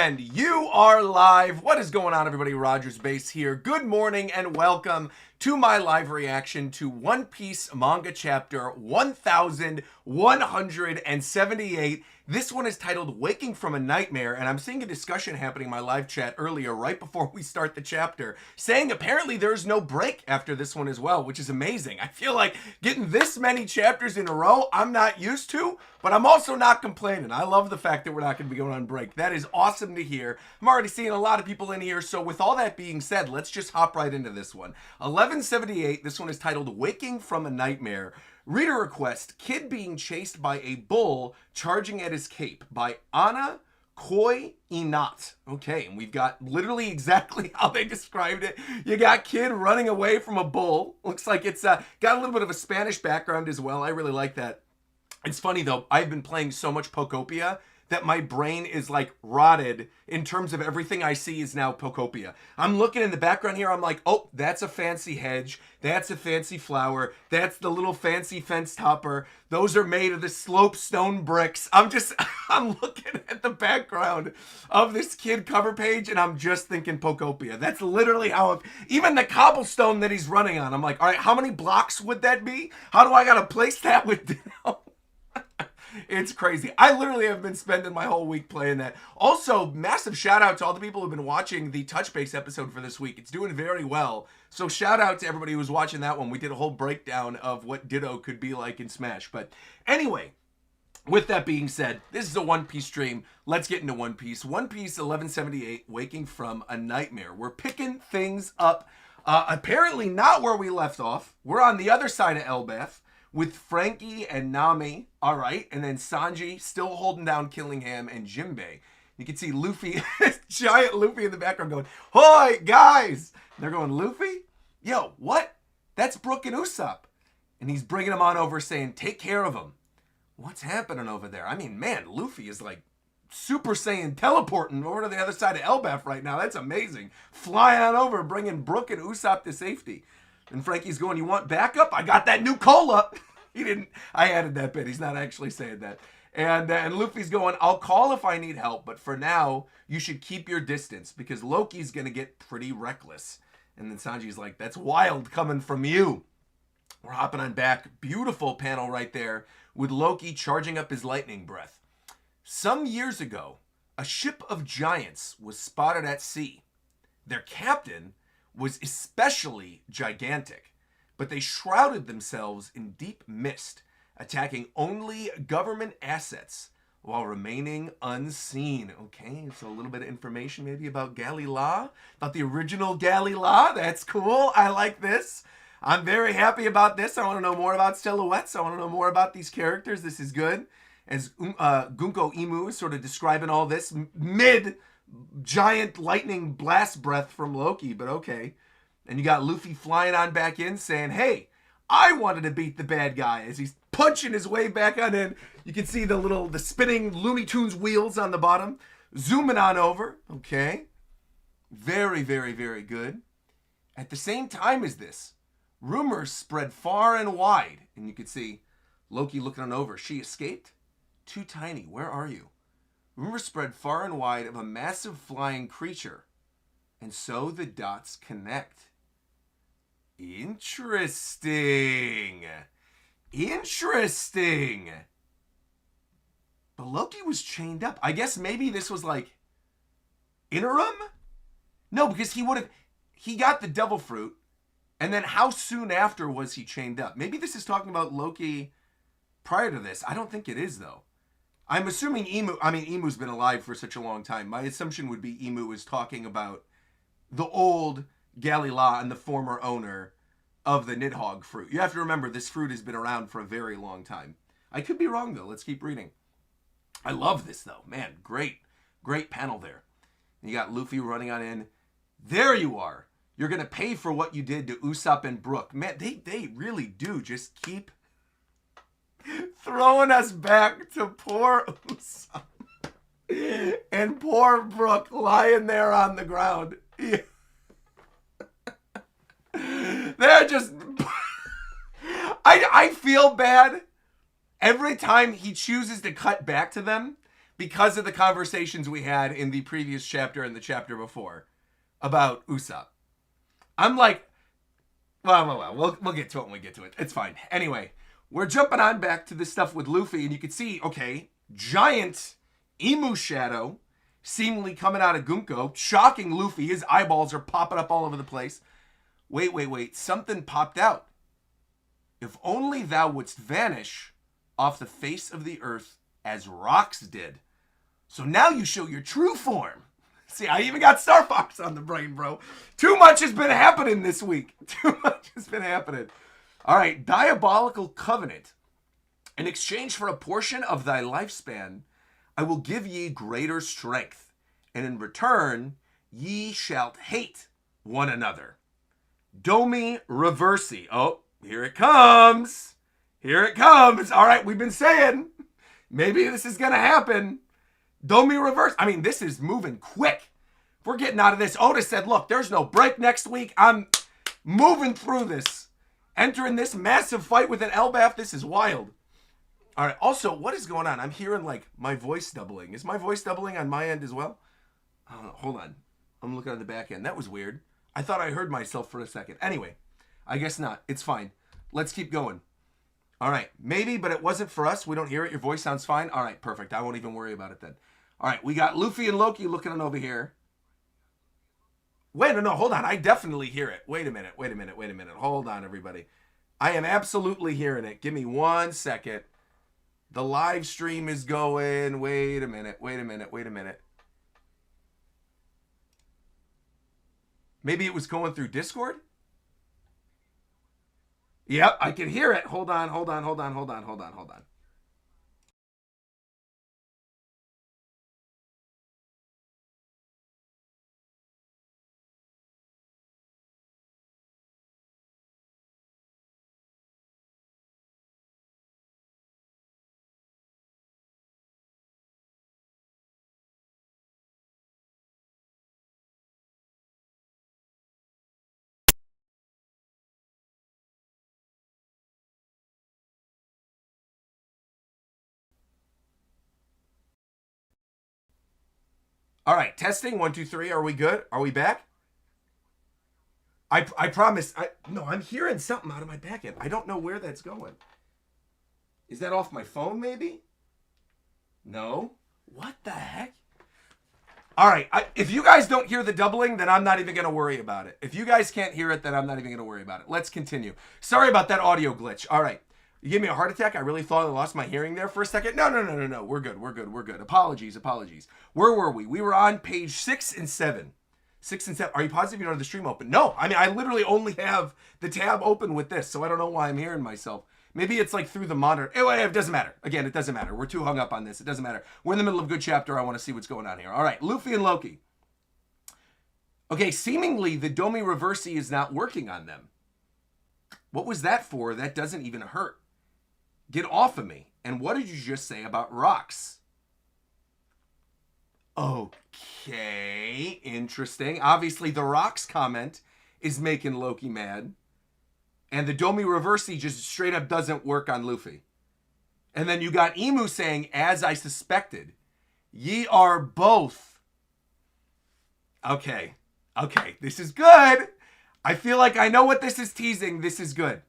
And you are live. What is going on, everybody? RogersBase here. Good morning and welcome to my live reaction to One Piece manga chapter 1178. This one is titled Waking from a Nightmare, and I'm seeing a discussion happening in my live chat earlier, right before we start the chapter, saying apparently there's no break after this one as well, which is amazing. I feel like getting this many chapters in a row, I'm not used to, but I'm also not complaining. I love the fact that we're not going to be going on break. That is awesome to hear. I'm already seeing a lot of people in here, so with all that being said, let's just hop right into this one. 1178, this one is titled Waking from a Nightmare. Reader request, kid being chased by a bull charging at his cape by Ana Koi Inat. Okay, and we've got literally exactly how they described it. You got kid running away from a bull. Looks like it's got a little bit of a Spanish background as well. I really like that. It's funny though, I've been playing so much Pokopia that my brain is like rotted in terms of everything I see is now Pokopia. I'm looking in the background here, I'm like, oh, that's a fancy hedge, that's a fancy flower, that's the little fancy fence topper, those are made of the slope stone bricks. I'm looking at the background of this kid cover page and I'm just thinking Pokopia. That's literally how, even the cobblestone that he's running on, I'm like, all right, how many blocks would that be? How do I gotta place that with It's crazy. I literally have been spending my whole week playing that. Also, massive shout out to all the people who've been watching the Touch Base episode for this week. It's doing very well. So shout out to everybody who was watching that one. We did a whole breakdown of what Ditto could be like in Smash. But anyway, with that being said, this is a One Piece stream. Let's get into One Piece. One Piece 1178, Waking from a Nightmare. We're picking things up. Apparently not where we left off. We're on the other side of Elbaf, with Frankie and Nami, all right, and then Sanji still holding down Killingham and Jinbei. You can see Luffy, giant Luffy in the background going, "Hoi, guys!" And they're going, "Luffy? Yo, what? That's Brook and Usopp." And he's bringing them on over saying, "Take care of them." What's happening over there? I mean, man, Luffy is like Super Saiyan teleporting over to the other side of Elbaf right now. That's amazing. Flying on over, bringing Brook and Usopp to safety. And Frankie's going, "You want backup? I got that new cola." He didn't. I added that bit. He's not actually saying that. And Luffy's going, "I'll call if I need help, but for now, you should keep your distance because Loki's going to get pretty reckless." And then Sanji's like, "That's wild coming from you." We're hopping on back. Beautiful panel right there with Loki charging up his lightning breath. Some years ago, a ship of giants was spotted at sea. Their captain was especially gigantic, but they shrouded themselves in deep mist, attacking only government assets while remaining unseen. Okay, so a little bit of information maybe about Galila, about the original Galila. That's cool. I like this. I'm very happy about this. I want to know more about silhouettes. I want to know more about these characters. This is good. As Gunko Imu is sort of describing all this mid giant lightning blast breath from Loki, but okay. And you got Luffy flying on back in saying, "Hey, I wanted to beat the bad guy," as he's punching his way back on in. You can see the spinning Looney Tunes wheels on the bottom. Zooming on over. Okay. Very, very, very good. At the same time as this, rumors spread far and wide. And you can see Loki looking on over. "She escaped? Too tiny. Where are you?" Rumors spread far and wide of a massive flying creature. And so the dots connect. Interesting. Interesting. But Loki was chained up. I guess maybe this was like interim? No, because he got the devil fruit. And then how soon after was he chained up? Maybe this is talking about Loki prior to this. I don't think it is though. I'm assuming Imu's been alive for such a long time. My assumption would be Imu is talking about the old Galila and the former owner of the Nidhogg fruit. You have to remember, this fruit has been around for a very long time. I could be wrong, though. Let's keep reading. I love this, though. Man, great panel there. And you got Luffy running on in. "There you are. You're going to pay for what you did to Usopp and Brook." Man, they really do just keep throwing us back to poor Usopp and poor Brook lying there on the ground. Yeah. They're just... I feel bad every time he chooses to cut back to them because of the conversations we had in the previous chapter and the chapter before about Usopp. I'm like, well, we'll get to it when we get to it. It's fine. Anyway, we're jumping on back to this stuff with Luffy, and you can see, okay, giant emu shadow seemingly coming out of Gunko, shocking Luffy. His eyeballs are popping up all over the place. Wait. Something popped out. If only thou wouldst vanish off the face of the earth as rocks did. So now you show your true form. See, I even got Star Fox on the brain, bro. Too much has been happening this week. Too much has been happening. All right, diabolical covenant. In exchange for a portion of thy lifespan, I will give ye greater strength, and in return, ye shalt hate one another. Domi Reversi. Oh, here it comes. Here it comes. All right, we've been saying, maybe this is going to happen. Domi Reverse. I mean, this is moving quick. If we're getting out of this, Otis said, look, there's no break next week. I'm moving through this. Entering this massive fight with an Elbaf. This is wild. All right. Also, what is going on? I'm hearing, like, my voice doubling. Is my voice doubling on my end as well? Hold on. I'm looking on the back end. That was weird. I thought I heard myself for a second. Anyway, I guess not. It's fine. Let's keep going. All right. Maybe, but it wasn't for us. We don't hear it. Your voice sounds fine. All right. Perfect. I won't even worry about it then. All right. We got Luffy and Loki looking on over here. Wait, no, hold on. I definitely hear it. Wait a minute. Hold on, everybody. I am absolutely hearing it. Give me 1 second. The live stream is going. Wait a minute. Maybe it was going through Discord? Yep, I can hear it. Hold on. All right, testing. 1, 2, 3. Are we good? Are we back? I promise. No, I'm hearing something out of my back end. I don't know where that's going. Is that off my phone, maybe? No. What the heck? All right. If you guys don't hear the doubling, then I'm not even going to worry about it. If you guys can't hear it, then I'm not even going to worry about it. Let's continue. Sorry about that audio glitch. All right. You gave me a heart attack? I really thought I lost my hearing there for a second. No. We're good. Apologies. Where were we? We were on page 6 and 7. 6 and 7. Are you positive you don't have the stream open? No. I mean, I literally only have the tab open with this, so I don't know why I'm hearing myself. Maybe it's like through the monitor. It doesn't matter. Again, it doesn't matter. We're too hung up on this. It doesn't matter. We're in the middle of a good chapter. I want to see what's going on here. All right. Luffy and Loki. Okay, seemingly the Domi Reversi is not working on them. What was that for? That doesn't even hurt. Get off of me. And what did you just say about rocks? Okay, interesting. Obviously, the rocks comment is making Loki mad. And the Domi Reversi just straight up doesn't work on Luffy. And then you got Emu saying, as I suspected, ye are both. Okay, this is good. I feel like I know what this is teasing. This is good.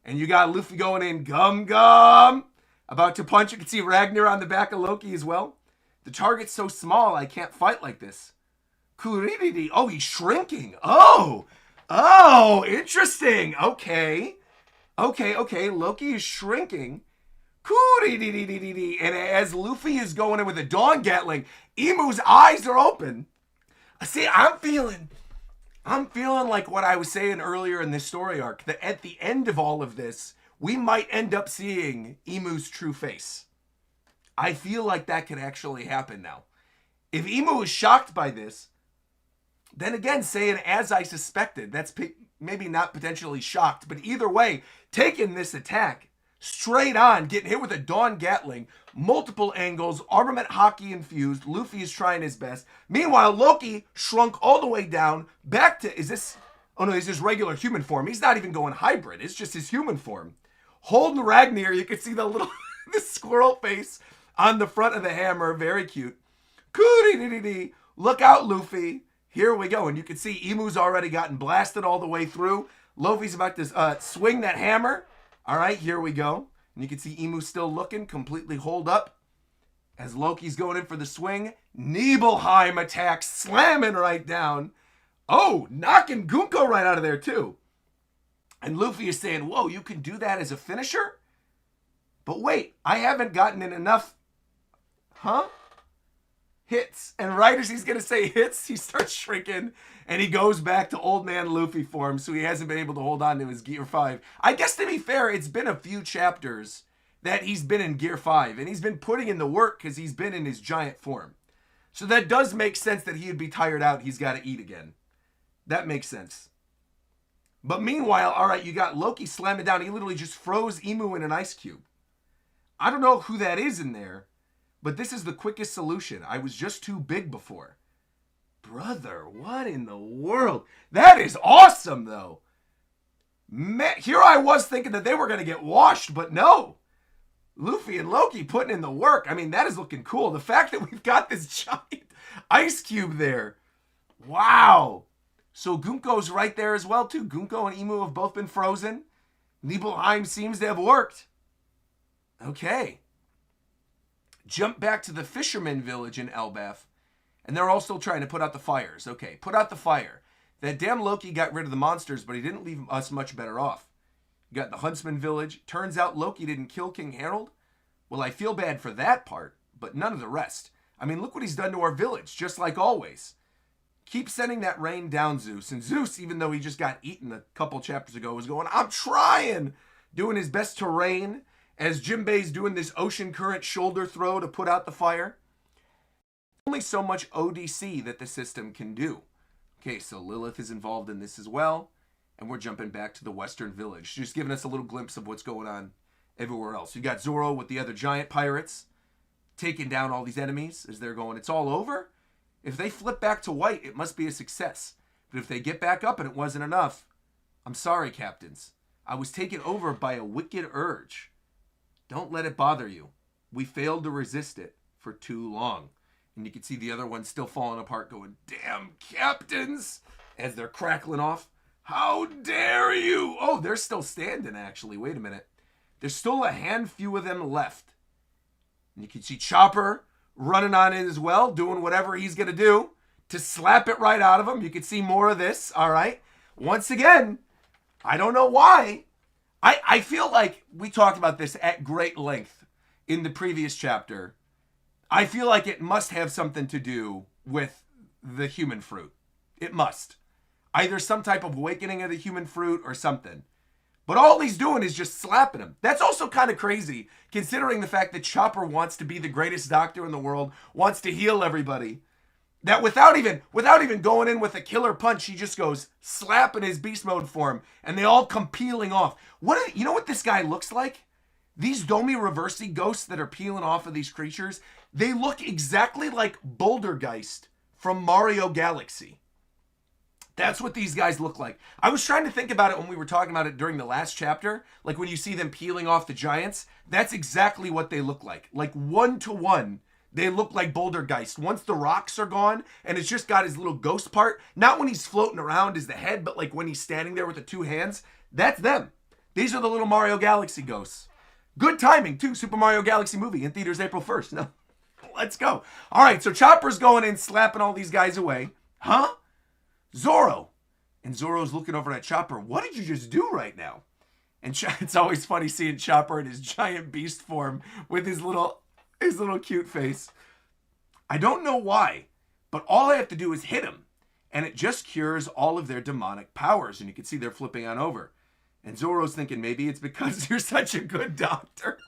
And you got Luffy going in, gum, about to punch. You can see Ragnar on the back of Loki as well. The target's so small, I can't fight like this. Kuririri. Oh, he's shrinking. Oh, interesting. Okay. Loki is shrinking. Kuririri. And as Luffy is going in with a Dawn Gatling, Emu's eyes are open. See, I'm feeling like what I was saying earlier in this story arc, that at the end of all of this, we might end up seeing Emu's true face. I feel like that could actually happen now. If Emu is shocked by this, then again, saying as I suspected, that's maybe not potentially shocked, but either way, taking this attack straight on, getting hit with a Dawn Gatling, multiple angles, armament hockey infused. Luffy is trying his best. Meanwhile, Loki shrunk all the way down back to, is this his regular human form. He's not even going hybrid. It's just his human form. Holding Ragnar, you can see the little, the squirrel face on the front of the hammer. Very cute. Coo-dee-dee-dee-dee. Look out, Luffy. Here we go. And you can see Emu's already gotten blasted all the way through. Luffy's about to swing that hammer. All right, here we go. And you can see Emu still looking, completely holed up. As Loki's going in for the swing, Nibelheim attacks, slamming right down. Oh, knocking Gunko right out of there too. And Luffy is saying, whoa, you can do that as a finisher? But wait, I haven't gotten in enough, hits. And right as he's going to say hits, he starts shrinking and he goes back to old man Luffy form. So he hasn't been able to hold on to his Gear 5. I guess to be fair, it's been a few chapters that he's been in Gear 5. And he's been putting in the work because he's been in his giant form. So that does make sense that he'd be tired out. He's got to eat again. That makes sense. But meanwhile, all right, you got Loki slamming down. He literally just froze Emu in an ice cube. I don't know who that is in there, but this is the quickest solution. I was just too big before. Brother, what in the world? That is awesome, though. Man, here I was thinking that they were going to get washed, but no. Luffy and Loki putting in the work. I mean, that is looking cool. The fact that we've got this giant ice cube there. Wow. So Gunko's right there as well, too. Gunko and Emu have both been frozen. Nibelheim seems to have worked. Okay. Jump back to the fisherman village in Elbaf. And they're all still trying to put out the fires. Okay, put out the fire. That damn Loki got rid of the monsters, but he didn't leave us much better off. You got the Huntsman village. Turns out Loki didn't kill King Harold. Well, I feel bad for that part, but none of the rest. I mean, look what he's done to our village, just like always. Keep sending that rain down, Zeus. And Zeus, even though he just got eaten a couple chapters ago, was going, I'm trying, doing his best to rain, as Jinbei's doing this ocean current shoulder throw to put out the fire. Only so much ODC that the system can do. Okay, so Lilith is involved in this as well. And we're jumping back to the Western Village. Just giving us a little glimpse of what's going on everywhere else. You got Zoro with the other giant pirates taking down all these enemies as they're going, it's all over? If they flip back to white, it must be a success. But if they get back up and it wasn't enough, I'm sorry, captains. I was taken over by a wicked urge. Don't let it bother you. We failed to resist it for too long. And you can see the other one still falling apart going, damn captains, as they're crackling off. How dare you? Oh, they're still standing, actually. Wait a minute. There's still a handful of them left. And you can see Chopper running on in as well, doing whatever he's going to do to slap it right out of him. You can see more of this, all right? Once again, I don't know why. I feel like we talked about this at great length in the previous chapter. I feel like it must have something to do with the human fruit. It must. Either some type of awakening of the human fruit or something. But all he's doing is just slapping him. That's also kind of crazy, considering the fact that Chopper wants to be the greatest doctor in the world, wants to heal everybody. That without even going in with a killer punch, he just goes slapping his beast mode form, and they all come peeling off. You know what this guy looks like? These Domi Reversi ghosts that are peeling off of these creatures, they look exactly like Bouldergeist from Mario Galaxy. That's what these guys look like. I was trying to think about it when we were talking about it during the last chapter. Like when you see them peeling off the giants, that's exactly what they look like. Like one to one, they look like Bouldergeist. Once the rocks are gone and it's just got his little ghost part, not when he's floating around as the head, but like when he's standing there with the two hands, that's them. These are the little Mario Galaxy ghosts. Good timing too, Super Mario Galaxy movie in theaters April 1st. No, let's go. All right, so Chopper's going in, slapping all these guys away. Huh? Zoro. And Zoro's looking over at Chopper. What did you just do right now? And it's always funny seeing Chopper in his giant beast form with his little cute face. I don't know why, but all I have to do is hit him, and it just cures all of their demonic powers. And you can see they're flipping on over. And Zoro's thinking maybe it's because you're such a good doctor.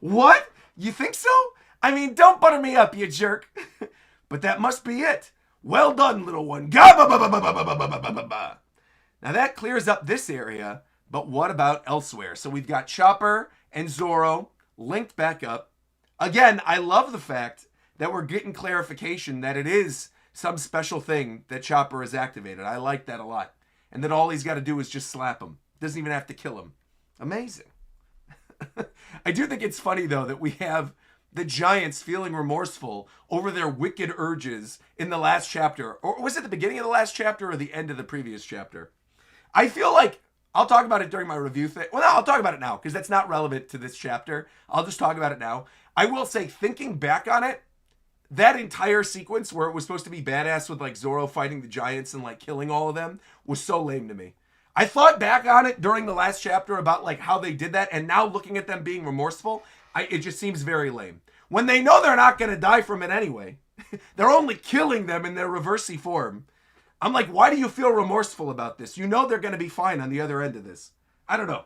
What? You think so? I mean, don't butter me up, you jerk. But that must be it. Well done, little one. Now that clears up this area, but what about elsewhere? So we've got Chopper and Zoro linked back up. Again, I love the fact that we're getting clarification that it is some special thing that Chopper has activated. I like that a lot. And that all he's got to do is just slap him. Doesn't even have to kill him. Amazing. I do think it's funny, though, that we have the giants feeling remorseful over their wicked urges in the last chapter. Or was it the beginning of the last chapter or the end of the previous chapter? I feel like I'll talk about it during my review thing. Well, no, I'll talk about it now because that's not relevant to this chapter. I'll just talk about it now. I will say, thinking back on it, that entire sequence where it was supposed to be badass with like Zoro fighting the giants and like killing all of them was so lame to me. I thought back on it during the last chapter about like how they did that, and now looking at them being remorseful, it just seems very lame. When they know they're not going to die from it anyway, they're only killing them in their reversey form. I'm like, why do you feel remorseful about this? You know they're going to be fine on the other end of this. I don't know.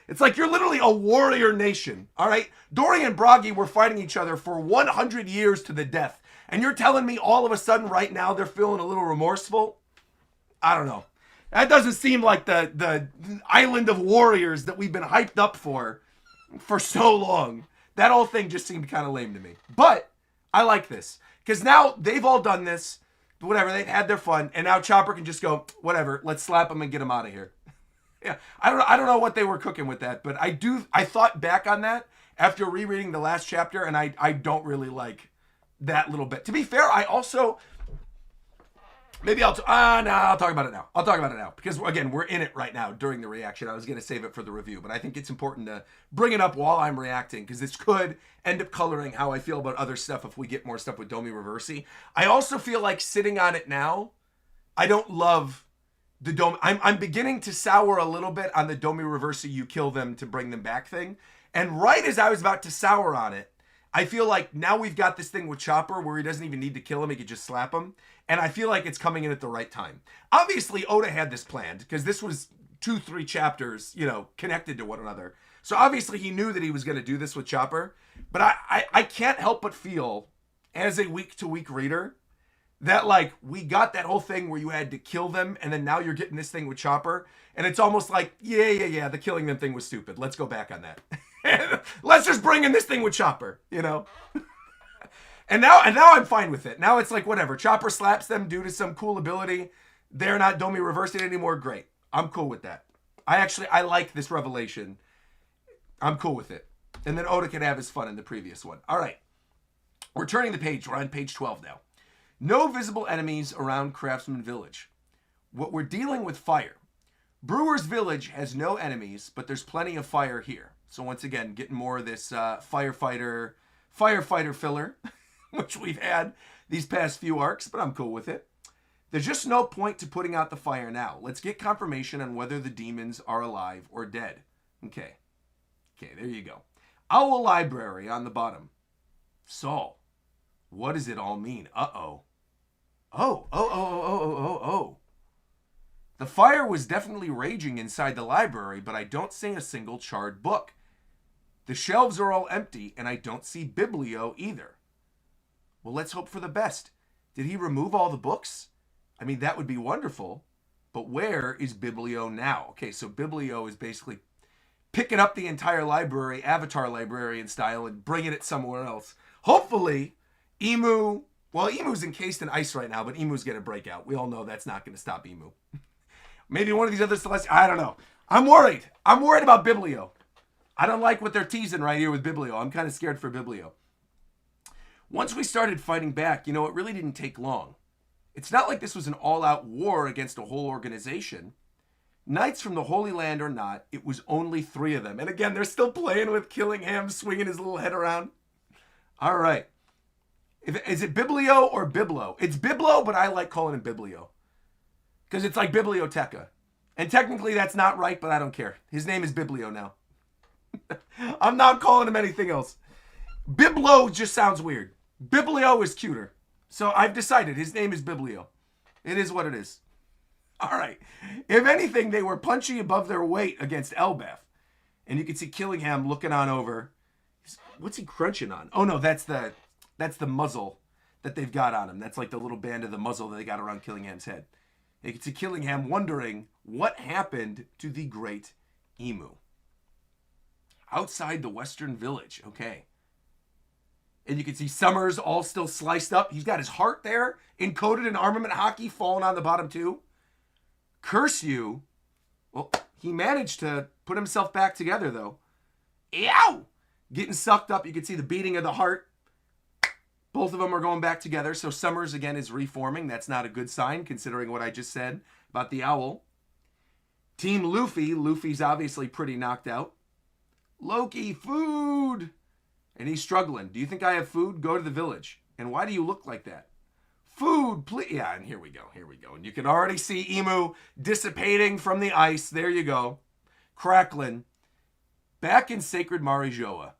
It's like you're literally a warrior nation, all right? Dory and Bragi were fighting each other for 100 years to the death, and you're telling me all of a sudden right now they're feeling a little remorseful? I don't know. That doesn't seem like the island of warriors that we've been hyped up for so long. That whole thing just seemed kind of lame to me. But I like this because now they've all done this, whatever, they've had their fun, and now Chopper can just go, whatever, let's slap him and get him out of here. Yeah, I don't know what they were cooking with that, but I thought back on that after rereading the last chapter, and I don't really like that little bit. To be fair, I also maybe I'll talk about it now. I'll talk about it now because again, we're in it right now during the reaction. I was going to save it for the review, but I think it's important to bring it up while I'm reacting because this could end up coloring how I feel about other stuff if we get more stuff with Domi Reversi. I also feel like sitting on it now, I don't love the Domi. I'm beginning to sour a little bit on the Domi Reversi you kill them to bring them back thing. And right as I was about to sour on it, I feel like now we've got this thing with Chopper where he doesn't even need to kill him, he could just slap him. And I feel like it's coming in at the right time. Obviously, Oda had this planned because this was 2-3 chapters, connected to one another. So obviously he knew that he was going to do this with Chopper. But I can't help but feel, as a week-to-week reader, that like we got that whole thing where you had to kill them, and then now you're getting this thing with Chopper, and it's almost like the killing them thing was stupid. Let's go back on that. Let's just bring in this thing with Chopper, And now I'm fine with it. Now it's like whatever. Chopper slaps them due to some cool ability. They're not Domi reversed it anymore. Great. I'm cool with that. I like this revelation. I'm cool with it. And then Oda can have his fun in the previous one. All right. We're turning the page. We're on page 12 now. No visible enemies around Craftsman Village. What we're dealing with fire. Brewer's Village has no enemies, but there's plenty of fire here. So once again, getting more of this firefighter filler, which we've had these past few arcs, but I'm cool with it. There's just no point to putting out the fire now. Let's get confirmation on whether the demons are alive or dead. Okay, there you go. Owl Library on the bottom. Saul, what does it all mean? Uh-oh. Oh. The fire was definitely raging inside the library, but I don't see a single charred book. The shelves are all empty, and I don't see Biblio either. Well, let's hope for the best. Did he remove all the books? I mean, that would be wonderful, but where is Biblio now? Okay, so Biblio is basically picking up the entire library, Avatar librarian style, and bringing it somewhere else. Hopefully, Emu... Well, Emu's encased in ice right now, but Emu's going to break out. We all know that's not going to stop Emu. Maybe one of these other Celestials. I don't know. I'm worried. I'm worried about Biblio. I don't like what they're teasing right here with Biblio. I'm kind of scared for Biblio. Once we started fighting back, it really didn't take long. It's not like this was an all-out war against a whole organization. Knights from the Holy Land or not, it was only 3 of them. And again, they're still playing with Killingham, swinging his little head around. All right. Is it Biblio or Biblo? It's Biblo, but I like calling him Biblio. Because it's like Biblioteca. And technically that's not right, but I don't care. His name is Biblio now. I'm not calling him anything else. Biblo just sounds weird. Biblio is cuter. So I've decided his name is Biblio. It is what it is. All right. If anything, they were punchy above their weight against Elbaf. And you can see Killingham looking on over. What's he crunching on? Oh, no, that's the muzzle that they've got on him. That's like the little band of the muzzle that they got around Killingham's head. You can see Killingham wondering what happened to the great Emu. Outside the Western Village. Okay. And you can see Summers all still sliced up. He's got his heart there, encoded in armament hockey, falling on the bottom too. Curse you. Well, he managed to put himself back together, though. Ew! Getting sucked up. You can see the beating of the heart. Both of them are going back together, so Summers again is reforming. That's not a good sign considering what I just said about the owl. Team Luffy. Luffy's obviously pretty knocked out. Loki, food! And he's struggling. Do you think I have food? Go to the village. And why do you look like that? Food, please. Yeah, and here we go. And you can already see Emu dissipating from the ice. There you go. Crackling. Back in Sacred Marijoa.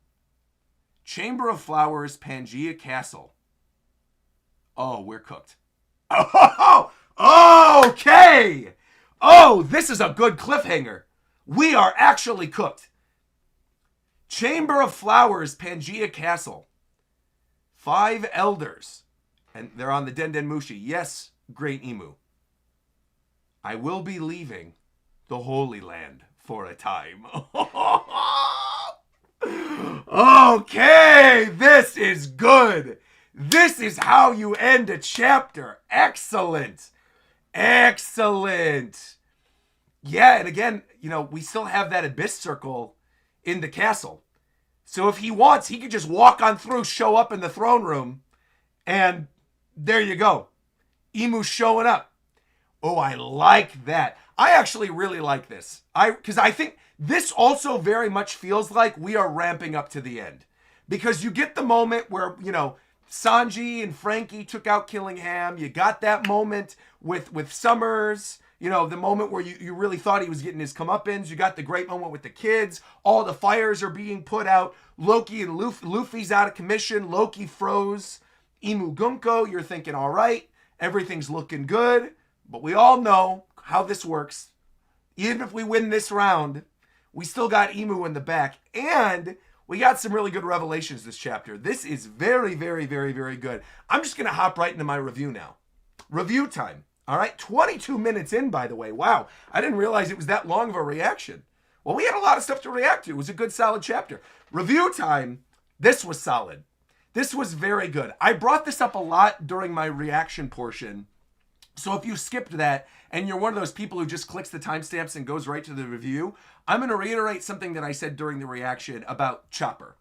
Chamber of Flowers, Pangea Castle. Oh, we're cooked. Oh, okay. Oh, this is a good cliffhanger. We are actually cooked. Chamber of Flowers, Pangea Castle. 5 elders. And they're on the Den Mushi. Yes, Great Emu. I will be leaving the Holy Land for a time. Okay, this is good. This is how you end a chapter. Excellent. Excellent. Yeah, and again, we still have that abyss circle in the castle. So if he wants, he could just walk on through, show up in the throne room, and there you go. Emu showing up. Oh, I like that. I actually really like this. Because I think this also very much feels like we are ramping up to the end. Because you get the moment where, Sanji and Frankie took out Killingham. You got that moment with Summers. The moment where you really thought he was getting his comeuppance. You got the great moment with the kids. All the fires are being put out. Loki and Luffy's out of commission. Loki froze. Emu Gunko, you're thinking, all right, everything's looking good. But we all know how this works. Even if we win this round, we still got Emu in the back. And we got some really good revelations this chapter. This is very, very, very, very good. I'm just going to hop right into my review now. Review time. All right, 22 minutes in, by the way. Wow, I didn't realize it was that long of a reaction. Well, we had a lot of stuff to react to. It was a good, solid chapter. Review time. This was solid. This was very good. I brought this up a lot during my reaction portion. So if you skipped that and you're one of those people who just clicks the timestamps and goes right to the review, I'm going to reiterate something that I said during the reaction about Chopper.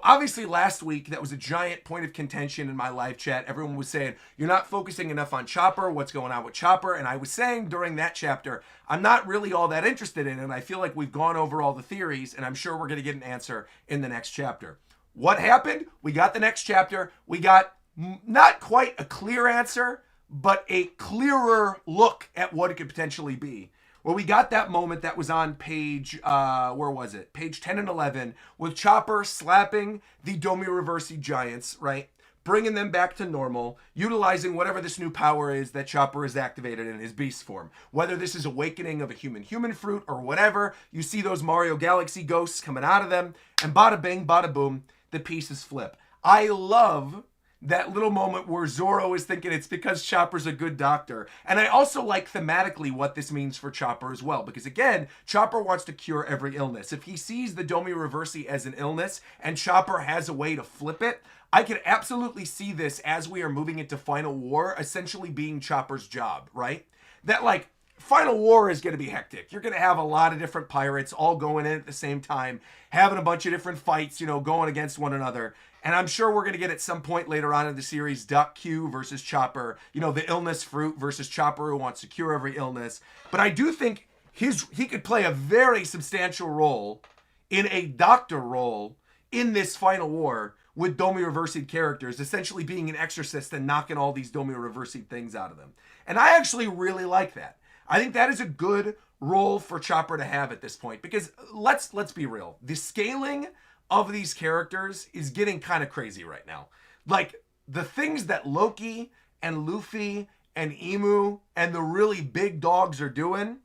Obviously last week, that was a giant point of contention in my live chat. Everyone was saying, you're not focusing enough on Chopper. What's going on with Chopper? And I was saying during that chapter, I'm not really all that interested in it. And I feel like we've gone over all the theories, and I'm sure we're going to get an answer in the next chapter. What happened? We got the next chapter. We got not quite a clear answer, but a clearer look at what it could potentially be. Well, we got that moment that was on page, where was it? Page 10 and 11, with Chopper slapping the Domi Reversi giants, right? Bringing them back to normal, utilizing whatever this new power is that Chopper has activated in his beast form. Whether this is awakening of a human fruit or whatever, you see those Mario Galaxy ghosts coming out of them, and bada bing, bada boom, the pieces flip. I love that little moment where Zoro is thinking it's because Chopper's a good doctor. And I also like thematically what this means for Chopper as well. Because again, Chopper wants to cure every illness. If he sees the Domi Reversi as an illness and Chopper has a way to flip it, I can absolutely see this as we are moving into Final War essentially being Chopper's job, right? That Final War is going to be hectic. You're going to have a lot of different pirates all going in at the same time, having a bunch of different fights, going against one another. And I'm sure we're going to get at some point later on in the series, Duck Q versus Chopper, the illness fruit versus Chopper who wants to cure every illness. But I do think he could play a very substantial role in a doctor role in this Final War with Domi Reversied characters, essentially being an exorcist and knocking all these Domi Reversied things out of them. And I actually really like that. I think that is a good role for Chopper to have at this point, because let's be real. The scaling of these characters is getting kind of crazy right now. The things that Loki and Luffy and Emu and the really big dogs are doing,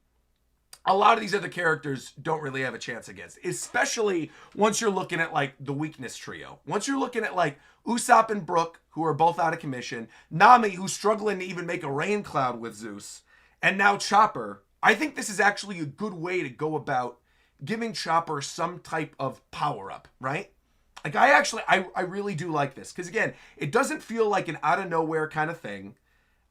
a lot of these other characters don't really have a chance against, especially once you're looking at the weakness trio. Once you're looking at Usopp and Brook, who are both out of commission, Nami, who's struggling to even make a rain cloud with Zeus, and now Chopper. I think this is actually a good way to go about giving Chopper some type of power up, right? I really do like this. Because again, it doesn't feel like an out of nowhere kind of thing.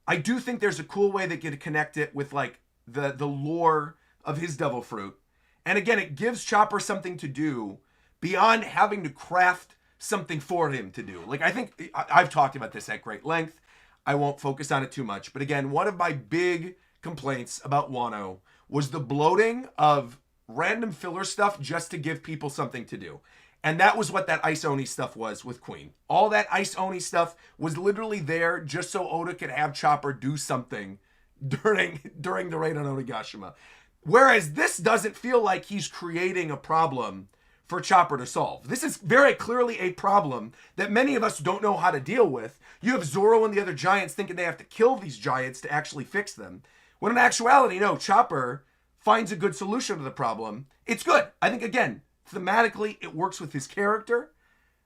I do think there's a cool way they could connect it with the lore of his devil fruit. And again, it gives Chopper something to do beyond having to craft something for him to do. Like, I think I've talked about this at great length. I won't focus on it too much. But again, one of my big complaints about Wano was the bloating of random filler stuff just to give people something to do. And that was what that Ice Oni stuff was with Queen. All that Ice Oni stuff was literally there just so Oda could have Chopper do something during the raid on Onigashima. Whereas this doesn't feel like he's creating a problem for Chopper to solve. This is very clearly a problem that many of us don't know how to deal with. You have Zoro and the other giants thinking they have to kill these giants to actually fix them. When in actuality, no, Chopper finds a good solution to the problem. It's good. I think, again, thematically, it works with his character.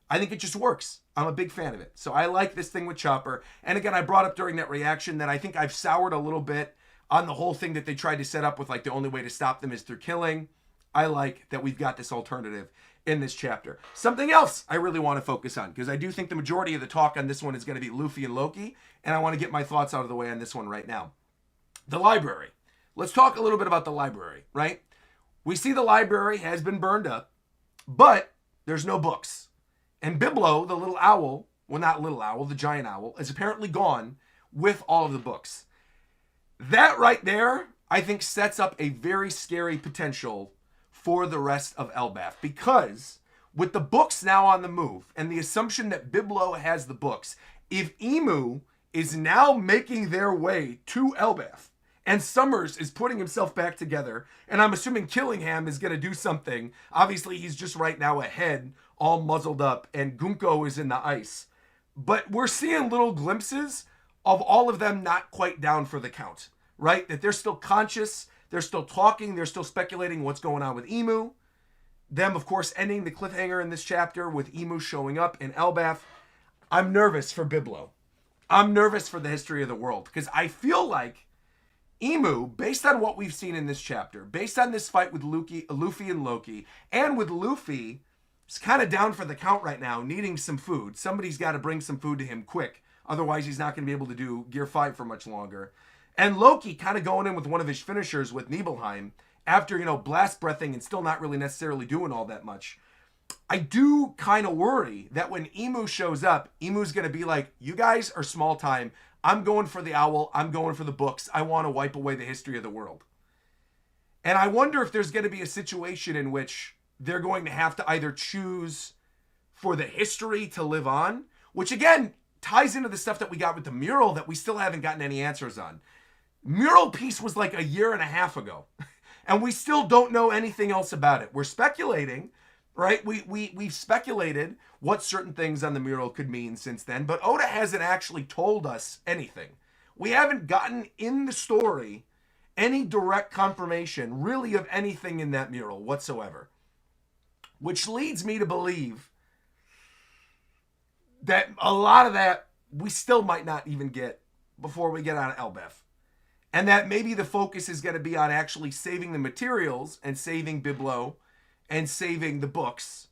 I think it just works. I'm a big fan of it. So I like this thing with Chopper. And again, I brought up during that reaction that I think I've soured a little bit on the whole thing that they tried to set up with, like, the only way to stop them is through killing. I like that we've got this alternative in this chapter. Something else I really want to focus on, because I do think the majority of the talk on this one is going to be Luffy and Loki, and I want to get my thoughts out of the way on this one right now. The library. Let's talk a little bit about the library, right? We see the library has been burned up, but there's no books. And Biblo, the little owl, well, not little owl, the giant owl, is apparently gone with all of the books. That right there, I think, sets up a very scary potential for the rest of Elbaf, because with the books now on the move and the assumption that Biblo has the books, if Emu is now making their way to Elbaf and Summers is putting himself back together, and I'm assuming Killingham is going to do something. Obviously, he's just right now ahead, all muzzled up, and Gunko is in the ice. But we're seeing little glimpses of all of them not quite down for the count, right? That they're still conscious. They're still talking. They're still speculating what's going on with Emu. Them, of course, ending the cliffhanger in this chapter with Emu showing up in Elbaf. I'm nervous for Biblo. I'm nervous for the history of the world, because I feel like Emu, based on what we've seen in this chapter, based on this fight with Luffy and Loki, and with Luffy, is kind of down for the count right now, needing some food. Somebody's got to bring some food to him quick. Otherwise, he's not going to be able to do Gear 5 for much longer. And Loki kind of going in with one of his finishers with Nibelheim after, blast breathing and still not really necessarily doing all that much. I do kind of worry that when Emu shows up, Emu's going to be like, you guys are small time. I'm going for the owl. I'm going for the books. I want to wipe away the history of the world. And I wonder if there's going to be a situation in which they're going to have to either choose for the history to live on, which again ties into the stuff that we got with the mural that we still haven't gotten any answers on. Mural piece was like a year and a half ago, and we still don't know anything else about it. We're speculating, right? We've speculated what certain things on the mural could mean since then, but Oda hasn't actually told us anything. We haven't gotten in the story any direct confirmation, really, of anything in that mural whatsoever. Which leads me to believe that a lot of that we still might not even get before we get on Elbaf. And that maybe the focus is going to be on actually saving the materials and saving Biblo and saving the books,